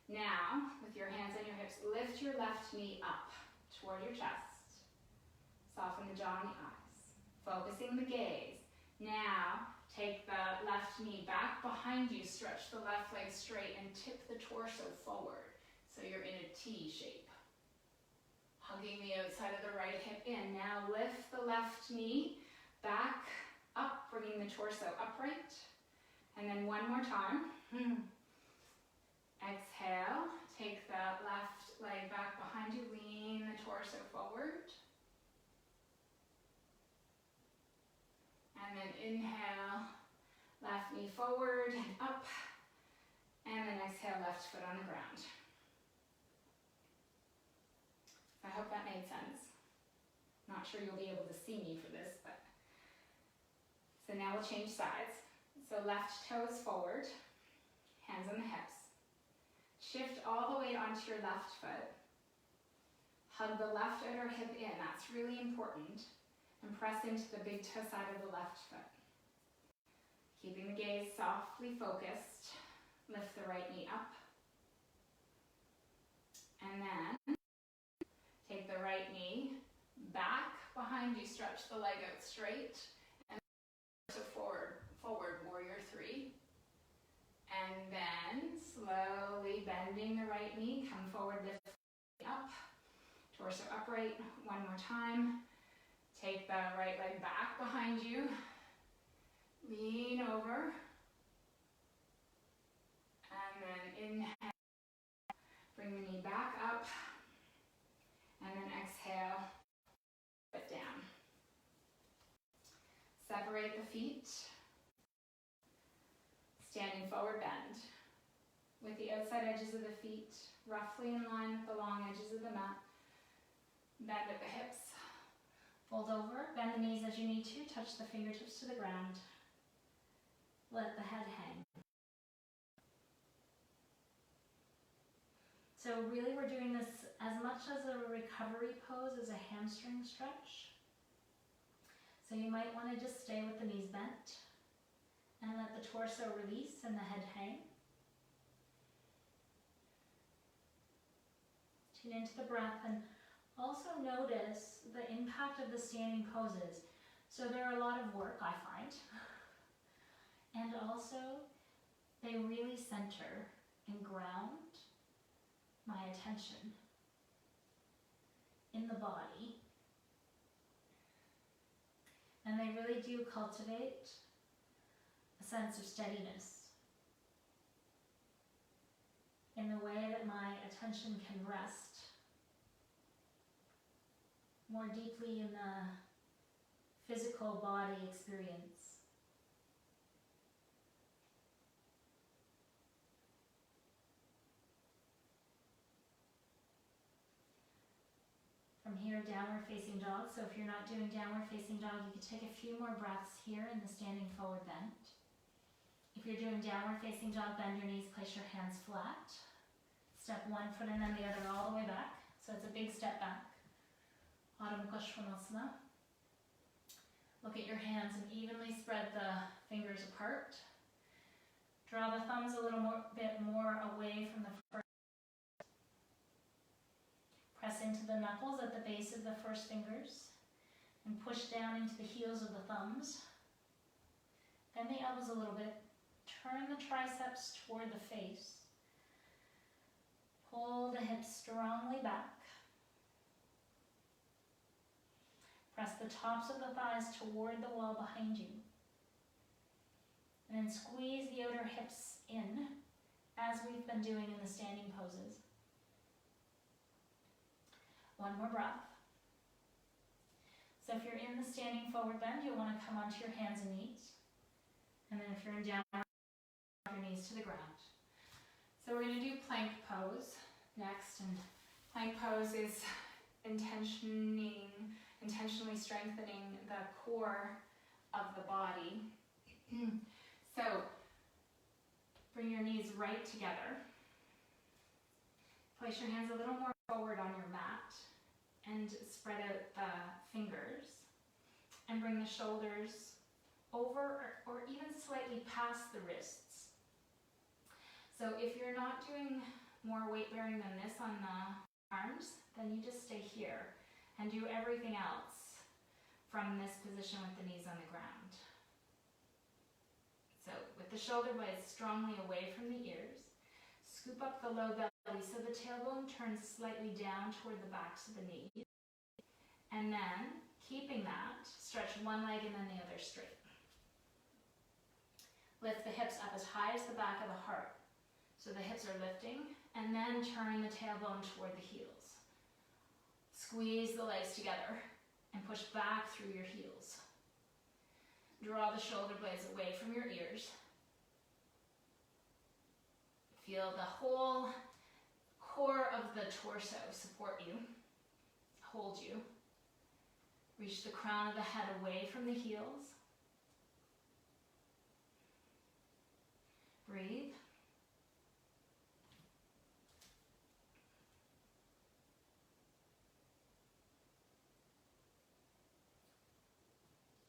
Now, with your hands on your hips, lift your left knee up toward your chest. Soften the jaw and the eyes, focusing the gaze. Now, take the left knee back behind you, stretch the left leg straight, and tip the torso forward, so you're in a T shape. Hugging the outside of the right hip in. Now lift the left knee back up, bringing the torso upright. And then one more time. Exhale. Take the left leg back behind you. Lean the torso forward. And then inhale. Left knee forward and up. And then exhale, left foot on the ground. I hope that made sense. Not sure you'll be able to see me for this, but. So now we'll change sides. So left toes forward, hands on the hips. Shift all the weight onto your left foot. Hug the left outer hip in, that's really important. And press into the big toe side of the left foot. Keeping the gaze softly focused, lift the right knee up. And then take the right knee back behind you, stretch the leg out straight, and so forward, warrior three. And then slowly bending the right knee, come forward, lift the knee up, torso upright, one more time. Take the right leg back behind you, lean over, and then inhale, bring the knee back up. And then exhale, foot down. Separate the feet. Standing forward bend. With the outside edges of the feet roughly in line with the long edges of the mat. Bend at the hips. Fold over, bend the knees as you need to, touch the fingertips to the ground. Let the head hang. So really we're doing this as much as a recovery pose as a hamstring stretch. So you might want to just stay with the knees bent and let the torso release and the head hang. Tune into the breath and also notice the impact of the standing poses. So they're a lot of work, I find. And also, they really center and ground my attention in the body. And they really do cultivate a sense of steadiness in the way that my attention can rest more deeply in the physical body experience. From here, downward facing dog. So if you're not doing downward facing dog, you could take a few more breaths here in the standing forward bend. If you're doing downward facing dog, bend your knees, place your hands flat. Step one foot and then the other all the way back. So it's a big step back. Adho Mukha Svanasana. Look at your hands and evenly spread the fingers apart. Draw the thumbs a little bit more away from the first. Press into the knuckles at the base of the first fingers and push down into the heels of the thumbs. Bend the elbows a little bit. Turn the triceps toward the face. Pull the hips strongly back. Press the tops of the thighs toward the wall behind you. And then squeeze the outer hips in, as we've been doing in the standing poses. One more breath. So if you're in the standing forward bend, you'll want to come onto your hands and knees. And then if you're in downward, your knees to the ground. So we're going to do plank pose next. And plank pose is intentionally strengthening the core of the body. So bring your knees right together. Place your hands a little more forward on your mat and spread out the fingers. And bring the shoulders over or even slightly past the wrists. So if you're not doing more weight bearing than this on the arms, then you just stay here and do everything else from this position with the knees on the ground. So with the shoulder blades strongly away from the ears, scoop up the low belly so the tailbone turns slightly down toward the backs of the knees. And then, keeping that, stretch one leg and then the other straight. Lift the hips up as high as the back of the heart. So the hips are lifting, and then turn the tailbone toward the heels. Squeeze the legs together and push back through your heels. Draw the shoulder blades away from your ears. Feel the whole core of the torso support you, hold you. Reach the crown of the head away from the heels. Breathe.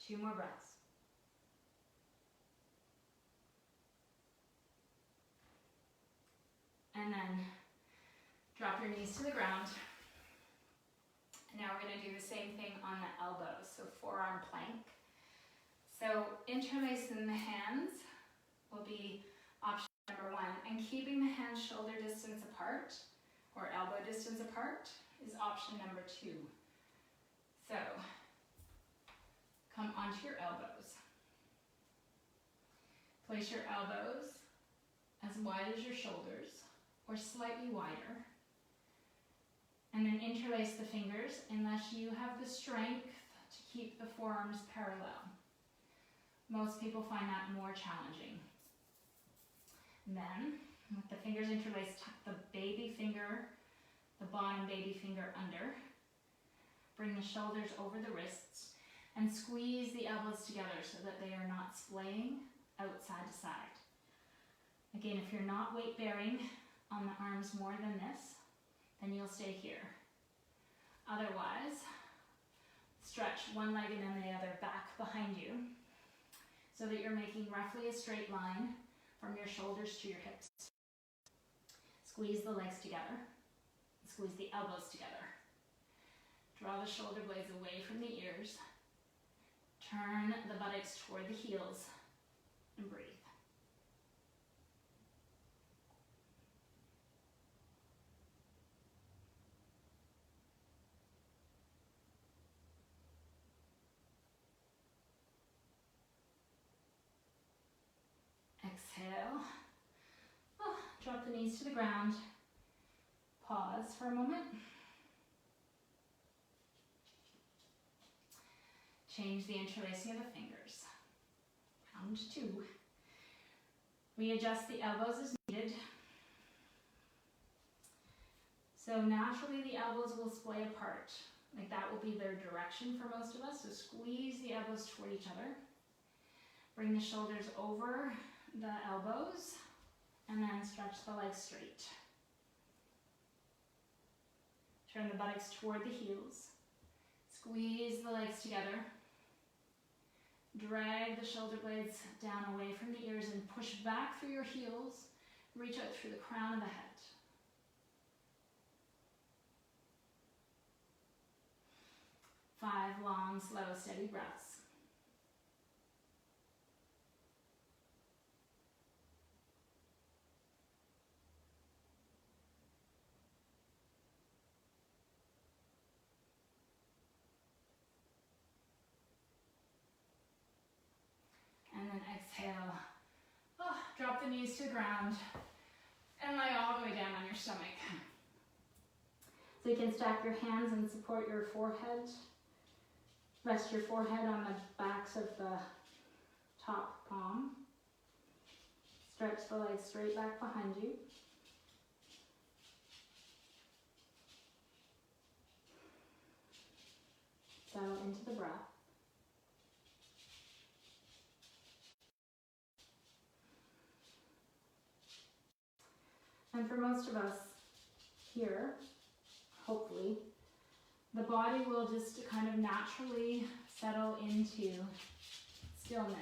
Two more breaths. And then drop your knees to the ground. Now we're going to do the same thing on the elbows, so forearm plank. So interlacing the hands will be option number one, and keeping the hands shoulder distance apart or elbow distance apart is option number two. So come onto your elbows. Place your elbows as wide as your shoulders or slightly wider. And then interlace the fingers unless you have the strength to keep the forearms parallel. Most people find that more challenging. And then, with the fingers interlaced, tuck the baby finger, the bottom baby finger under. Bring the shoulders over the wrists and squeeze the elbows together so that they are not splaying out side to side. Again, if you're not weight bearing on the arms more than this, then you'll stay here. Otherwise, stretch one leg and then the other back behind you so that you're making roughly a straight line from your shoulders to your hips. Squeeze the legs together. Squeeze the elbows together. Draw the shoulder blades away from the ears. Turn the buttocks toward the heels and breathe. Exhale. Drop the knees to the ground. Pause for a moment. Change the interlacing of the fingers. Round 2. Readjust the elbows as needed. So naturally the elbows will splay apart. Like that will be their direction for most of us. So squeeze the elbows toward each other. Bring the shoulders over the elbows and then stretch the legs straight. Turn the buttocks toward the heels. Squeeze the legs together. Drag the shoulder blades down away from the ears and push back through your heels. Reach out through the crown of the head. Five long, slow, steady breaths. And then exhale. Drop the knees to the ground and lie all the way down on your stomach. So you can stack your hands and support your forehead. Rest your forehead on the backs of the top palm. Stretch the legs straight back behind you. Settle into the breath. And for most of us here, hopefully, the body will just kind of naturally settle into stillness.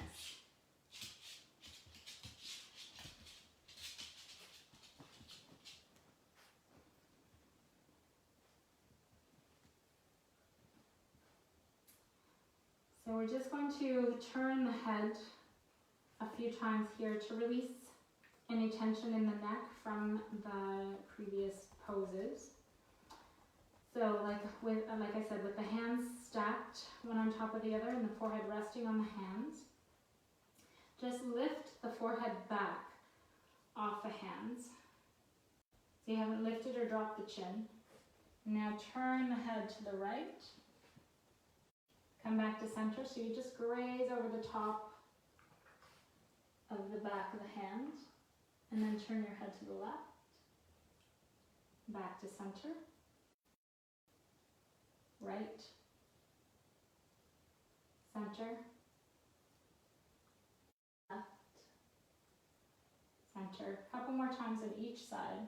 So we're just going to turn the head a few times here to release any tension in the neck from the previous poses. So like I said, with the hands stacked one on top of the other and the forehead resting on the hands, just lift the forehead back off the hands. So you haven't lifted or dropped the chin. Now turn the head to the right. Come back to center, so you just graze over the top of the back of the hand, and then turn your head to the left, back to center, right, center, left, center. A couple more times on each side.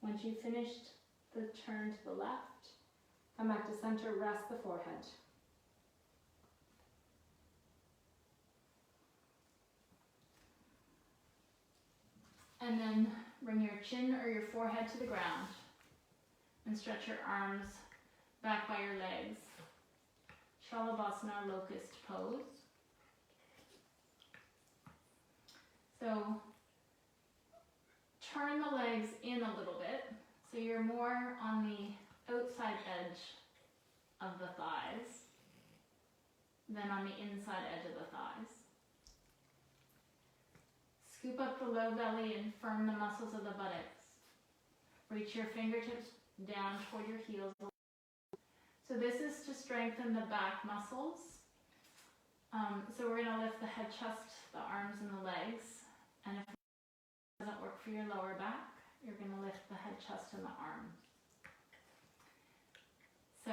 Once you've finished the turn to the left, come back to center, rest the forehead. And then bring your chin or your forehead to the ground and stretch your arms back by your legs. Shalabhasana, locust pose. So turn the legs in a little bit, so you're more on the outside edge of the thighs than on the inside edge of the thighs. Scoop up the low belly and firm the muscles of the buttocks. Reach your fingertips down toward your heels. So this is to strengthen the back muscles. So we're going to lift the head, chest, the arms, and the legs. And if it doesn't work for your lower back, you're going to lift the head, chest, and the arms. So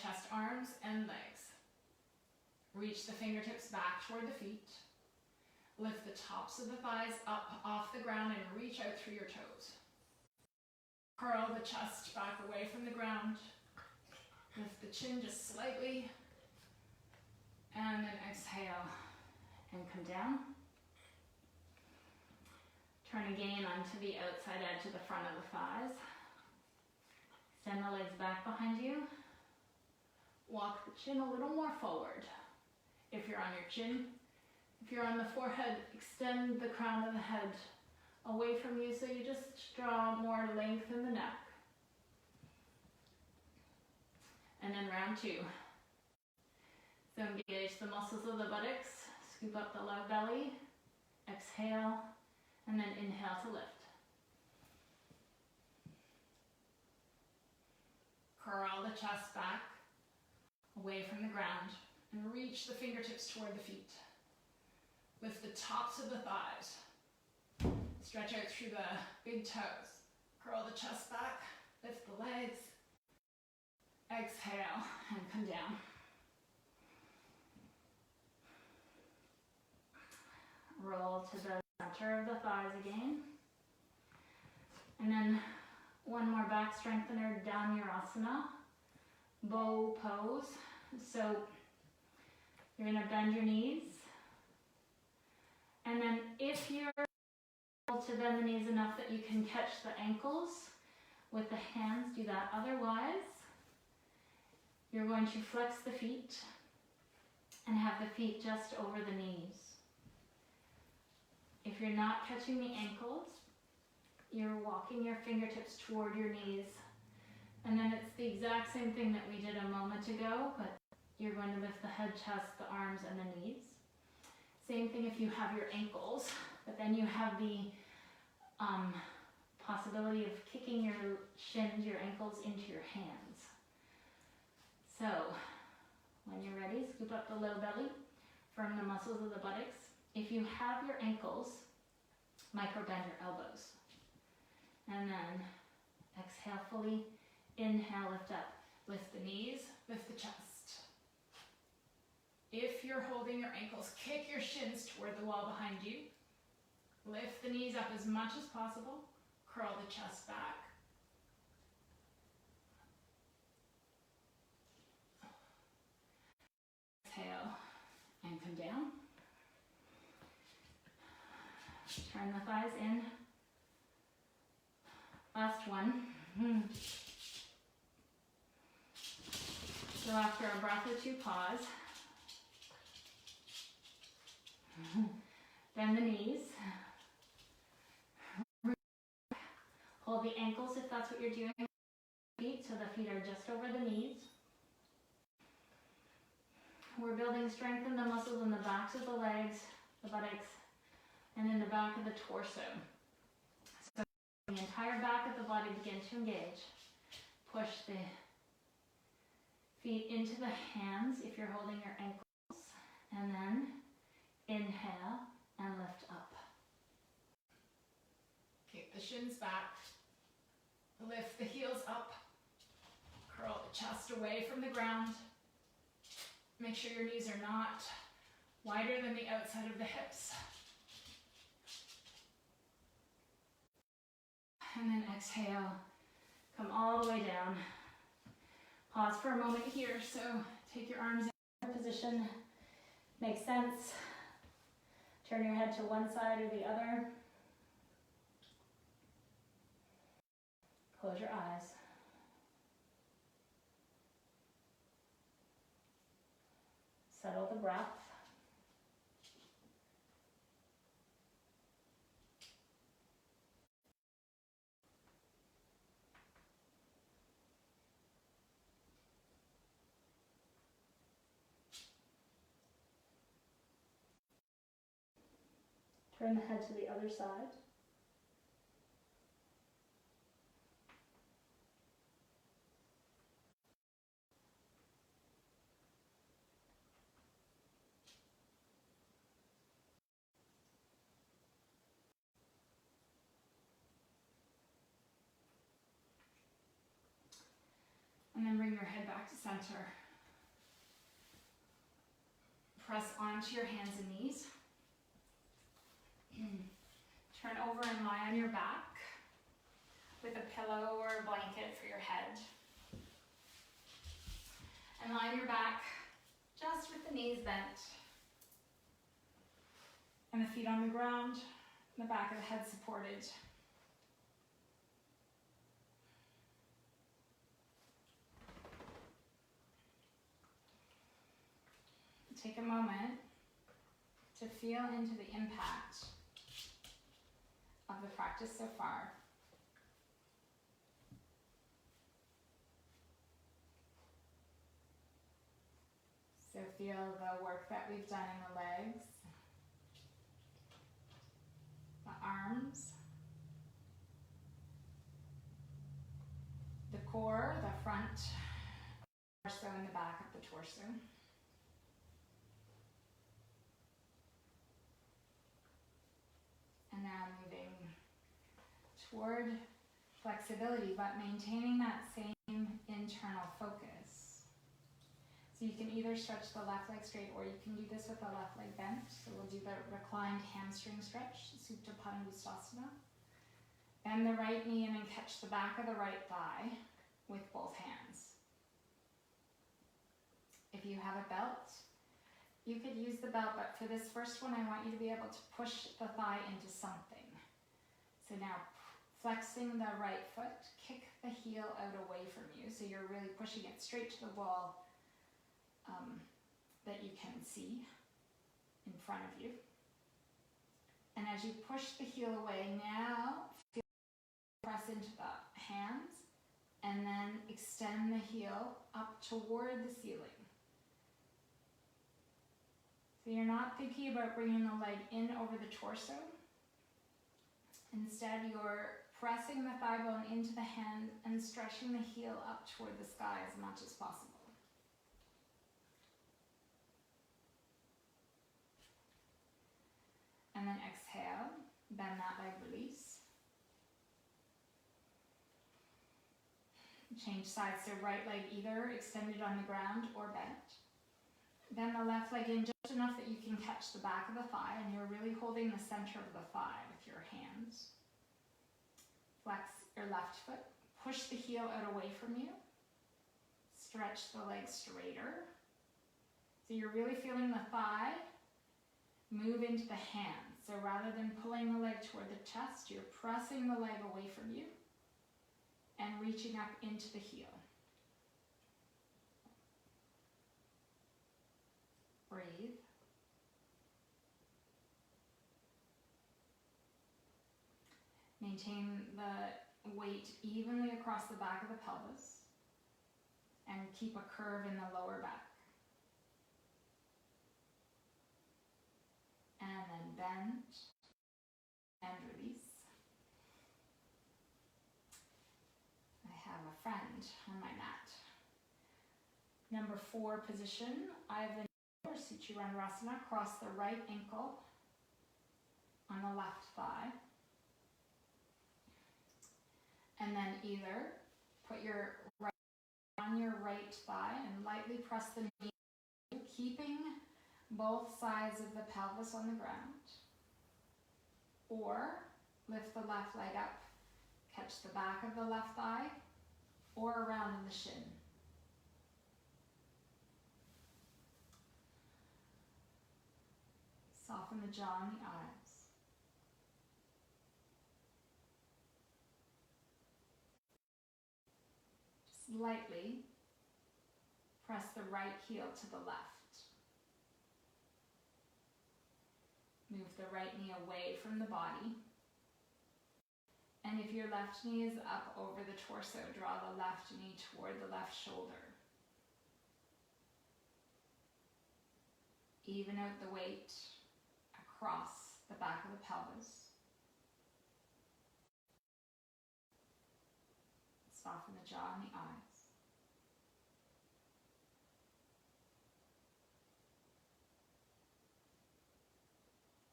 chest, arms, and legs. Reach the fingertips back toward the feet. Lift the tops of the thighs up off the ground and reach out through your toes. Curl the chest back away from the ground. Lift the chin just slightly. And then exhale and come down. Turn again onto the outside edge of the front of the thighs. Send the legs back behind you. Walk the chin a little more forward. If you're on your chin, if you're on the forehead, extend the crown of the head away from you so you just draw more length in the neck. And then round two. So engage the muscles of the buttocks, scoop up the low belly, exhale, and then inhale to lift. Curl the chest back away from the ground and reach the fingertips toward the feet. Lift the tops of the thighs. Stretch out through the big toes. Curl the chest back, lift the legs. Exhale and come down. Roll to the center of the thighs again. And then one more back strengthener, Dhammayasana, bow pose. So you're going to bend your knees. And then if you're able to bend the knees enough that you can catch the ankles with the hands, do that. Otherwise, you're going to flex the feet and have the feet just over the knees. If you're not catching the ankles, you're walking your fingertips toward your knees. And then it's the exact same thing that we did a moment ago, but you're going to lift the head, chest, the arms, and the knees. Same thing if you have your ankles, but then you have the possibility of kicking your shins, your ankles into your hands. So, when you're ready, scoop up the low belly, firm the muscles of the buttocks. If you have your ankles, micro bend your elbows. And then exhale fully, inhale, lift up. Lift the knees, lift the chest. If you're holding your ankles, kick your shins toward the wall behind you. Lift the knees up as much as possible. Curl the chest back. Exhale and come down. Turn the thighs in. Last one. So after a breath or two, pause. Bend the knees. Hold the ankles if that's what you're doing. Feet, so the feet are just over the knees. We're building strength in the muscles in the backs of the legs, the buttocks, and in the back of the torso. So the entire back of the body begin to engage. Push the feet into the hands if you're holding your ankles, and then inhale and lift up. Kick the shins back. Lift the heels up. Curl the chest away from the ground. Make sure your knees are not wider than the outside of the hips. And then exhale. Come all the way down. Pause for a moment here. So take your arms in position. Makes sense. Turn your head to one side or the other. Close your eyes. Settle the breath. Turn the head to the other side. And then bring your head back back to center. Press onto your hands and knees. Turn over and lie on your back with a pillow or a blanket for your head. And lie on your back just with the knees bent and the feet on the ground, the back of the head supported. Take a moment to feel into the impact of the practice so far. So feel the work that we've done in the legs, the arms, the core, the front, torso, and the back of the torso. And now moving toward flexibility, but maintaining that same internal focus. So you can either stretch the left leg straight, or you can do this with the left leg bent. So we'll do the reclined hamstring stretch, Supta Padangusthasana. Bend the right knee in and catch the back of the right thigh with both hands. If you have a belt, you could use the belt, but for this first one, I want you to be able to push the thigh into something. So now, flexing the right foot, kick the heel out away from you, so you're really pushing it straight to the wall that you can see in front of you. And as you push the heel away, now press into the hands, and then extend the heel up toward the ceiling. So you're not thinking about bringing the leg in over the torso. Instead, you're pressing the thigh bone into the hand and stretching the heel up toward the sky as much as possible. And then exhale, bend that leg, release. Change sides, so right leg either extended on the ground or bent. Bend the left leg in just enough that you can catch the back of the thigh, and you're really holding the center of the thigh with your hands. Flex your left foot, push the heel out away from you. Stretch the leg straighter. So you're really feeling the thigh move into the hands. So rather than pulling the leg toward the chest, you're pressing the leg away from you and reaching up into the heel. Breathe. Maintain the weight evenly across the back of the pelvis and keep a curve in the lower back. And then bend and release. I have a friend on my mat. Number 4 position, I have the or Suchirandrasana, cross the right ankle on the left thigh. And then either put your right on your right thigh and lightly press the knee, keeping both sides of the pelvis on the ground. Or lift the left leg up, catch the back of the left thigh, or around in the shin. Soften the jaw and the eyes. Just lightly press the right heel to the left. Move the right knee away from the body. And if your left knee is up over the torso, draw the left knee toward the left shoulder. Even out the weight across the back of the pelvis. Soften the jaw and the eyes.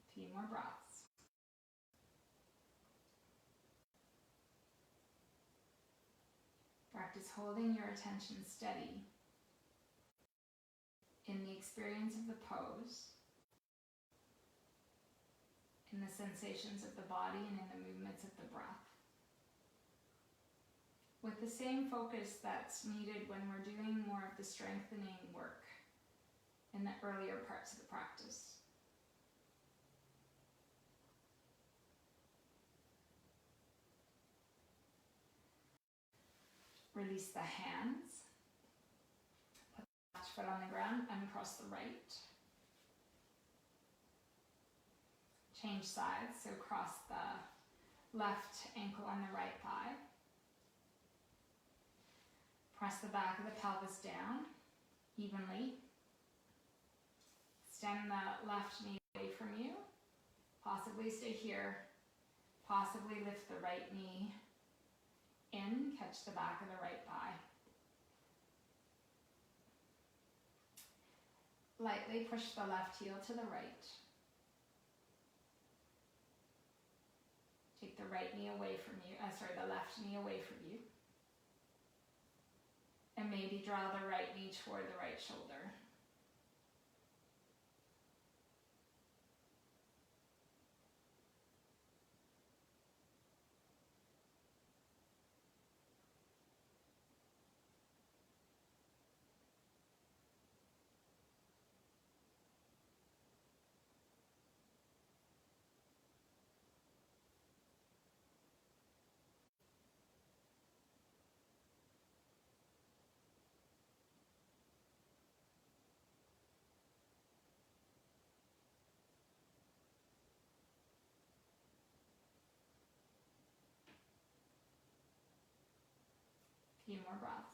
A few more breaths. Practice holding your attention steady in the experience of the pose, in the sensations of the body and in the movements of the breath. With the same focus that's needed when we're doing more of the strengthening work in the earlier parts of the practice. Release the hands. Put the left foot on the ground and cross the right. Change sides, so cross the left ankle on the right thigh. Press the back of the pelvis down evenly. Extend the left knee away from you. Possibly stay here. Possibly lift the right knee in, catch the back of the right thigh. Lightly push the left heel to the right. Take the right knee away from you, the left knee away from you. And maybe draw the right knee toward the right shoulder. Few more breaths.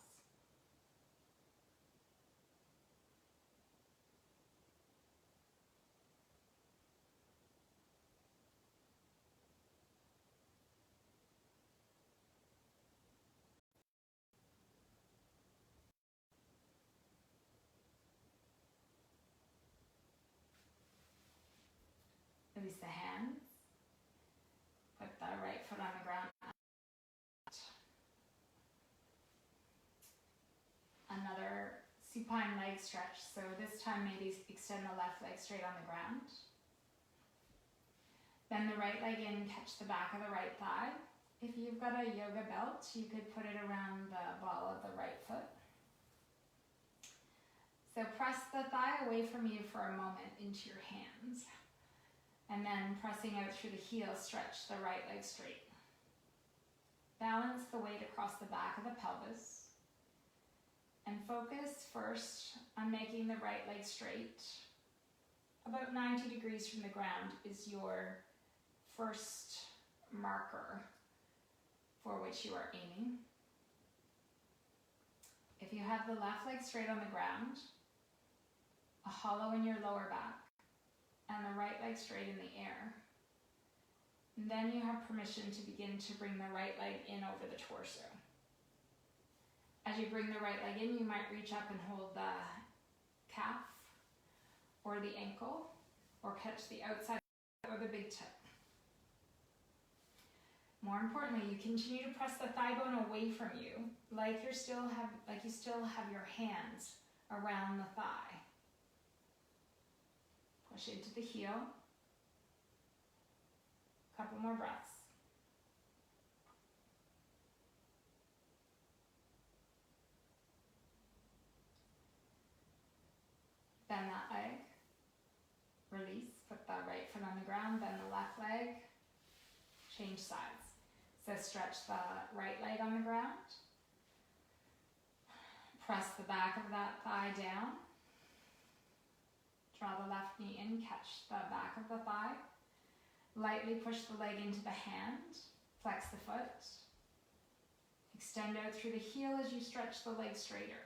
Release the hands. Put the right foot on the ground. Another supine leg stretch. So this time maybe extend the left leg straight on the ground. Bend the right leg in, catch the back of the right thigh. If you've got a yoga belt, you could put it around the ball of the right foot. So press the thigh away from you for a moment into your hands. And then pressing out through the heel, stretch the right leg straight. Balance the weight across the back of the pelvis. And focus first on making the right leg straight. About 90 degrees from the ground is your first marker for which you are aiming. If you have the left leg straight on the ground, a hollow in your lower back, and the right leg straight in the air, and then you have permission to begin to bring the right leg in over the torso. As you bring the right leg in, you might reach up and hold the calf or the ankle, or catch the outside or the big toe. More importantly, you continue to press the thigh bone away from you, like you still have your hands around the thigh. Push into the heel. Couple more breaths. Bend that leg. Release. Put the right foot on the ground. Bend the left leg. Change sides. So stretch the right leg on the ground. Press the back of that thigh down. Draw the left knee in. Catch the back of the thigh. Lightly push the leg into the hand. Flex the foot. Extend out through the heel as you stretch the leg straighter.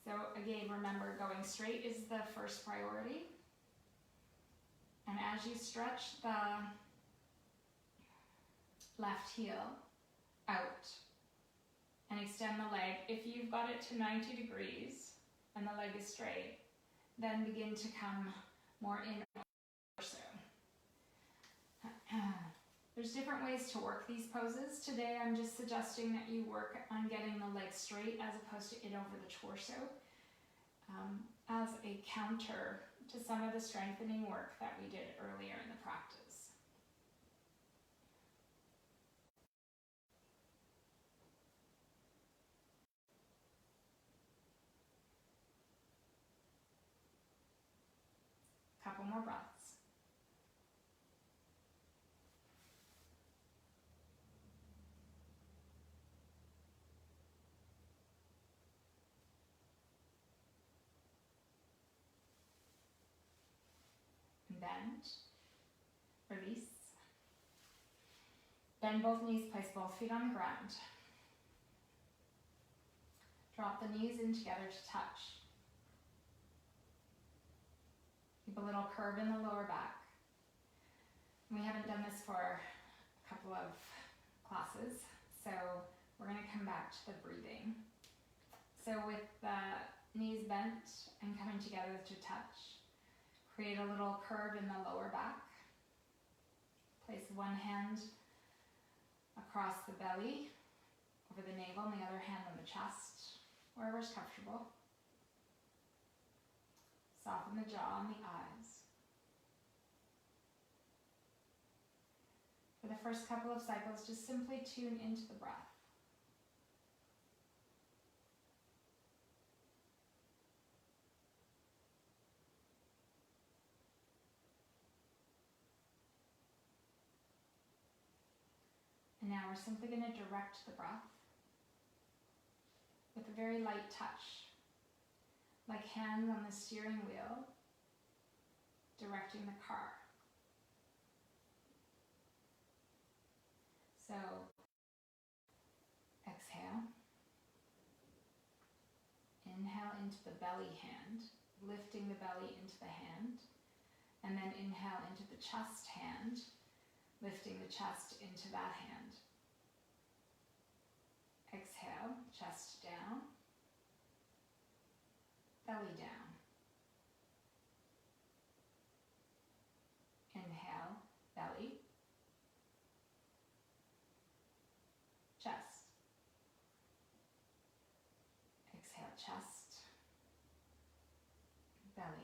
So again, remember, going straight is the first priority. And as you stretch the left heel out and extend the leg, if you've got it to 90 degrees and the leg is straight, then begin to come more in over the torso. There's different ways to work these poses. Today I'm just suggesting that you work on getting the leg straight as opposed to in over the torso. as a counter to some of the strengthening work that we did earlier in the practice. Couple more breaths. Bend, release. Bend both knees, place both feet on the ground. Drop the knees in together to touch. Keep a little curve in the lower back. We haven't done this for a couple of classes, so we're going to come back to the breathing. So with the knees bent and coming together to touch, create a little curve in the lower back. Place one hand across the belly, over the navel, and the other hand on the chest, wherever's comfortable. Soften the jaw and the eyes. For the first couple of cycles, just simply tune into the breath. And now we're simply going to direct the breath with a very light touch, like hands on the steering wheel, directing the car. So, exhale. Inhale into the belly hand, lifting the belly into the hand. And then inhale into the chest hand, lifting the chest into that hand. Exhale, chest down, belly down. Inhale, belly, chest. Exhale, chest, belly.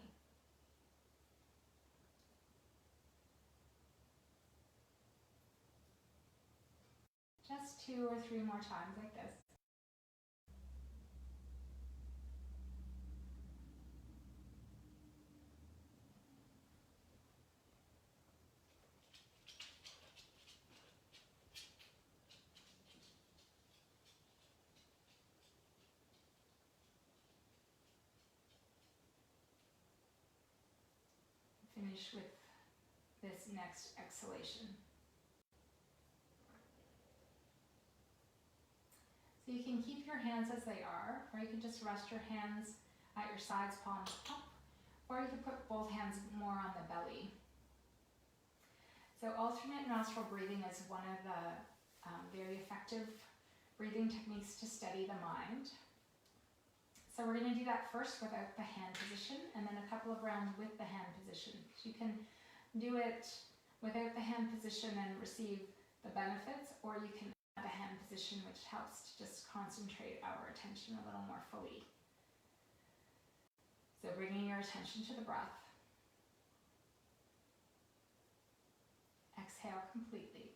Just 2 or 3 more times like this. Finish with this next exhalation. So you can keep your hands as they are, or you can just rest your hands at your sides, palms up, or you can put both hands more on the belly. So alternate nostril breathing is one of the very effective breathing techniques to steady the mind. So we're going to do that first without the hand position, and then a couple of rounds with the hand position. So you can do it without the hand position and receive the benefits, or you can add the hand position, which helps to just concentrate our attention a little more fully. So bringing your attention to the breath. Exhale completely.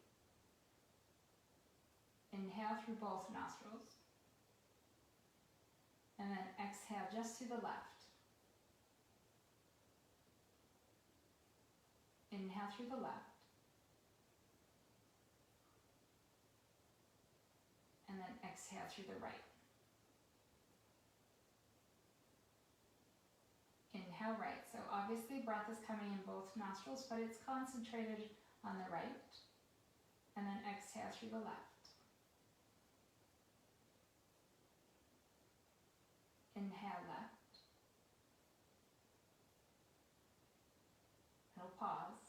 Inhale through both nostrils. And then exhale just to the left. Inhale through the left. And then exhale through the right. Inhale right. So obviously breath is coming in both nostrils, but it's concentrated on the right. And then exhale through the left. Inhale left. Little pause.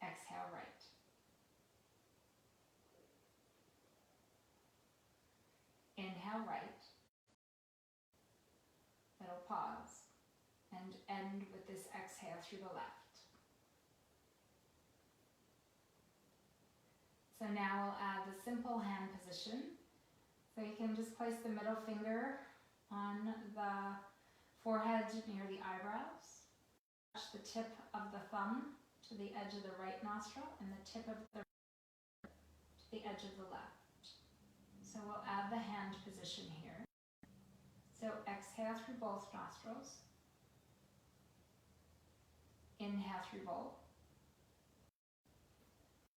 Exhale right. Inhale right. Little pause. And end with this exhale through the left. So now we'll add the simple hand position. So you can just place the middle finger on the Forehead near the eyebrows. Touch the tip of the thumb to the edge of the right nostril and the tip of the right to the edge of the left. So we'll add the hand position here. So exhale through both nostrils. Inhale through both.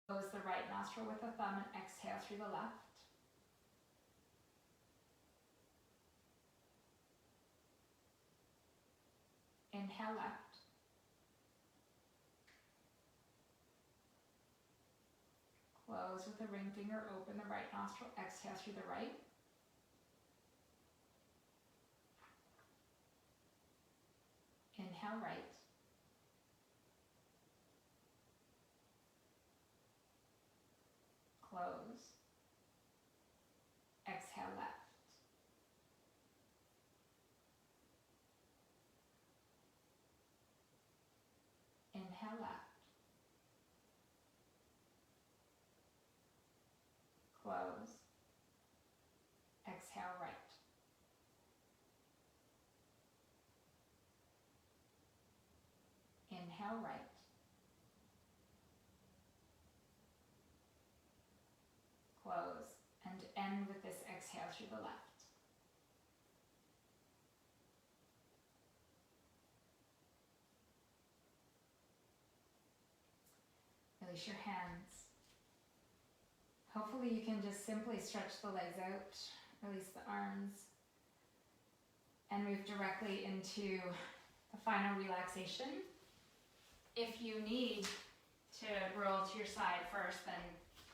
Close the right nostril with the thumb and exhale through the left. Inhale left. Close with the ring finger, open the right nostril, exhale through the right. Inhale right. Close. Exhale left. Inhale left. Close. Exhale right. Inhale right. Close and end with this exhale through the left. Release your hands. Hopefully you can just simply stretch the legs out, release the arms, and move directly into the final relaxation. If you need to roll to your side first, then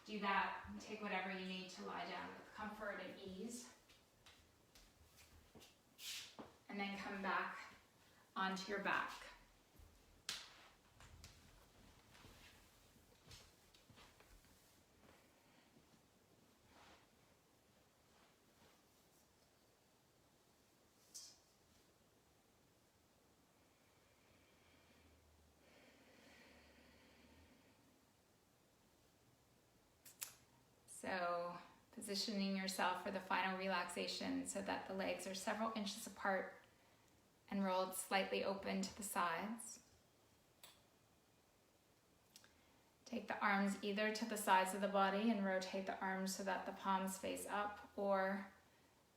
do that. Take whatever you need to lie down with comfort and ease. And then come back onto your back. So positioning yourself for the final relaxation so that the legs are several inches apart and rolled slightly open to the sides. Take the arms either to the sides of the body and rotate the arms so that the palms face up, or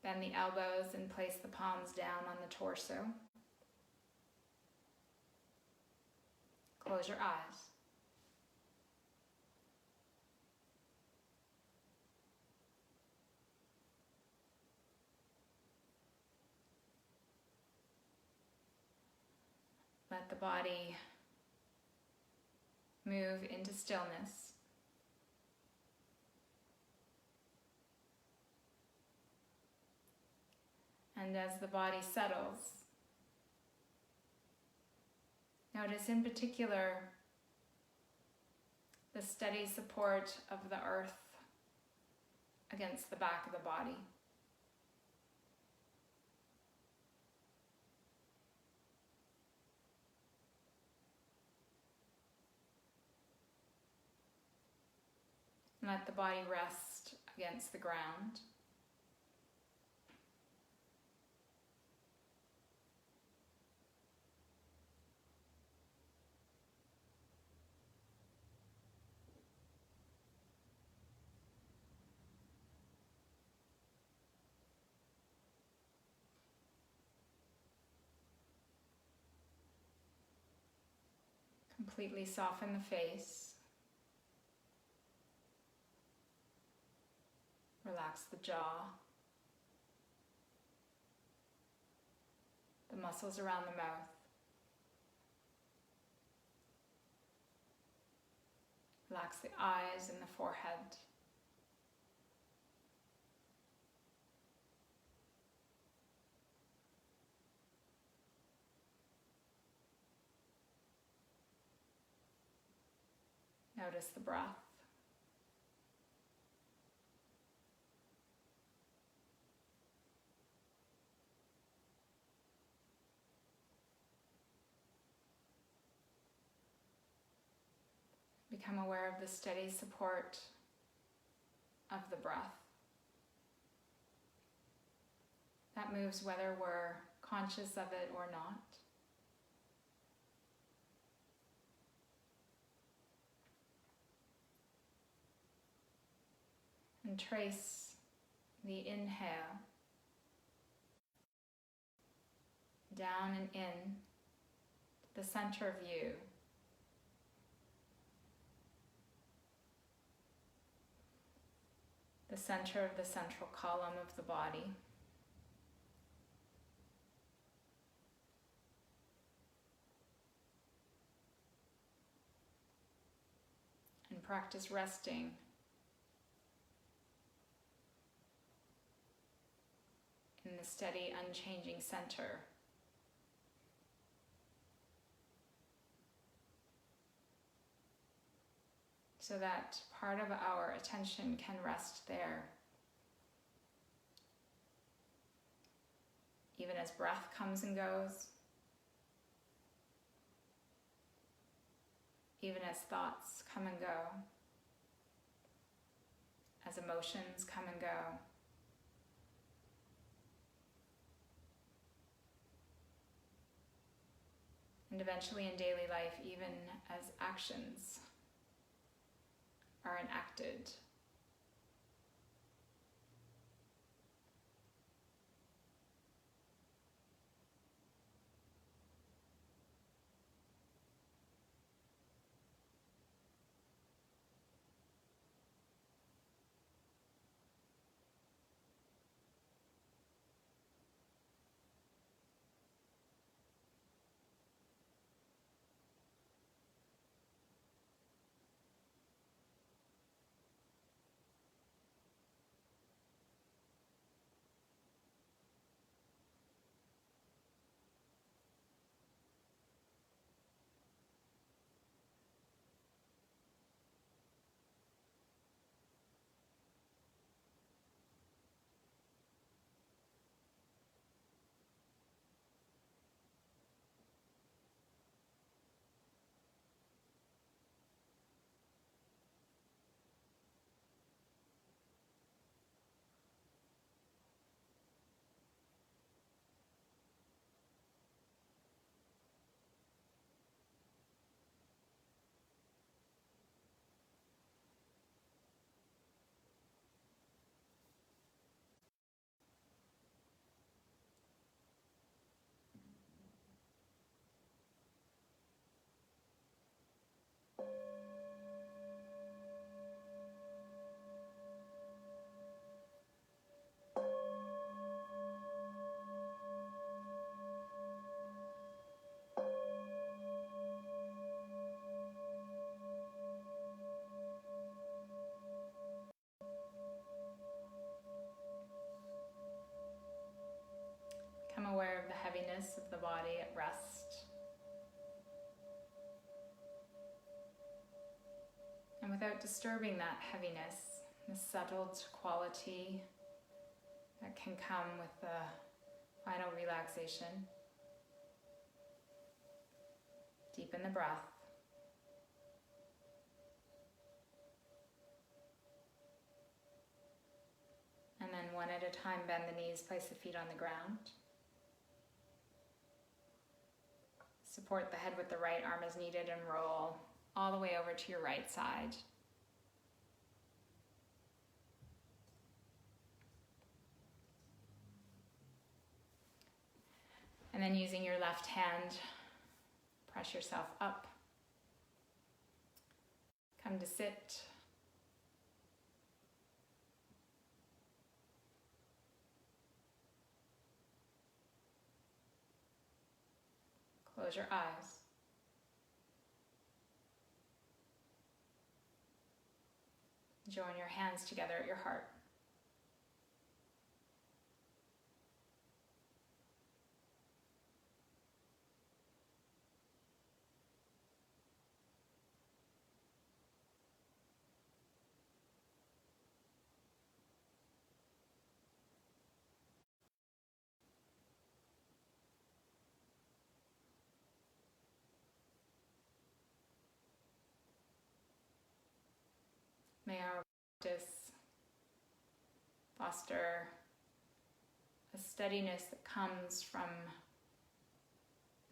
bend the elbows and place the palms down on the torso. Close your eyes. Let the body move into stillness. And as the body settles, notice in particular the steady support of the earth against the back of the body. Let the body rest against the ground. Completely soften the face. Relax the jaw, the muscles around the mouth. Relax the eyes and the forehead. Notice the breath. Become aware of the steady support of the breath. That moves whether we're conscious of it or not. And trace the inhale down and in to the center of you. The center of the central column of the body. And practice resting in the steady, unchanging center. So that part of our attention can rest there. Even as breath comes and goes, even as thoughts come and go, as emotions come and go. And eventually in daily life, even as actions are enacted. Become aware of the heaviness of the body at rest. And without disturbing that heaviness, the settled quality that can come with the final relaxation, deepen the breath. And then one at a time, bend the knees, place the feet on the ground. Support the head with the right arm as needed and roll all the way over to your right side. And then using your left hand, press yourself up. Come to sit. Close your eyes. Join your hands together at your heart. May our practice foster a steadiness that comes from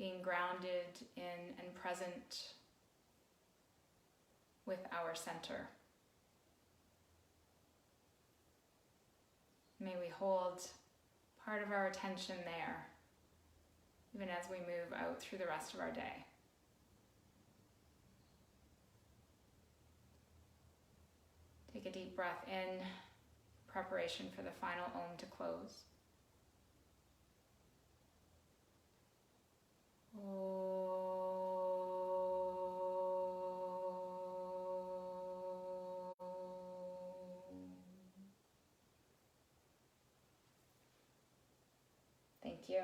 being grounded in and present with our center. May we hold part of our attention there, even as we move out through the rest of our day. Take a deep breath in, preparation for the final Om to close. Thank you.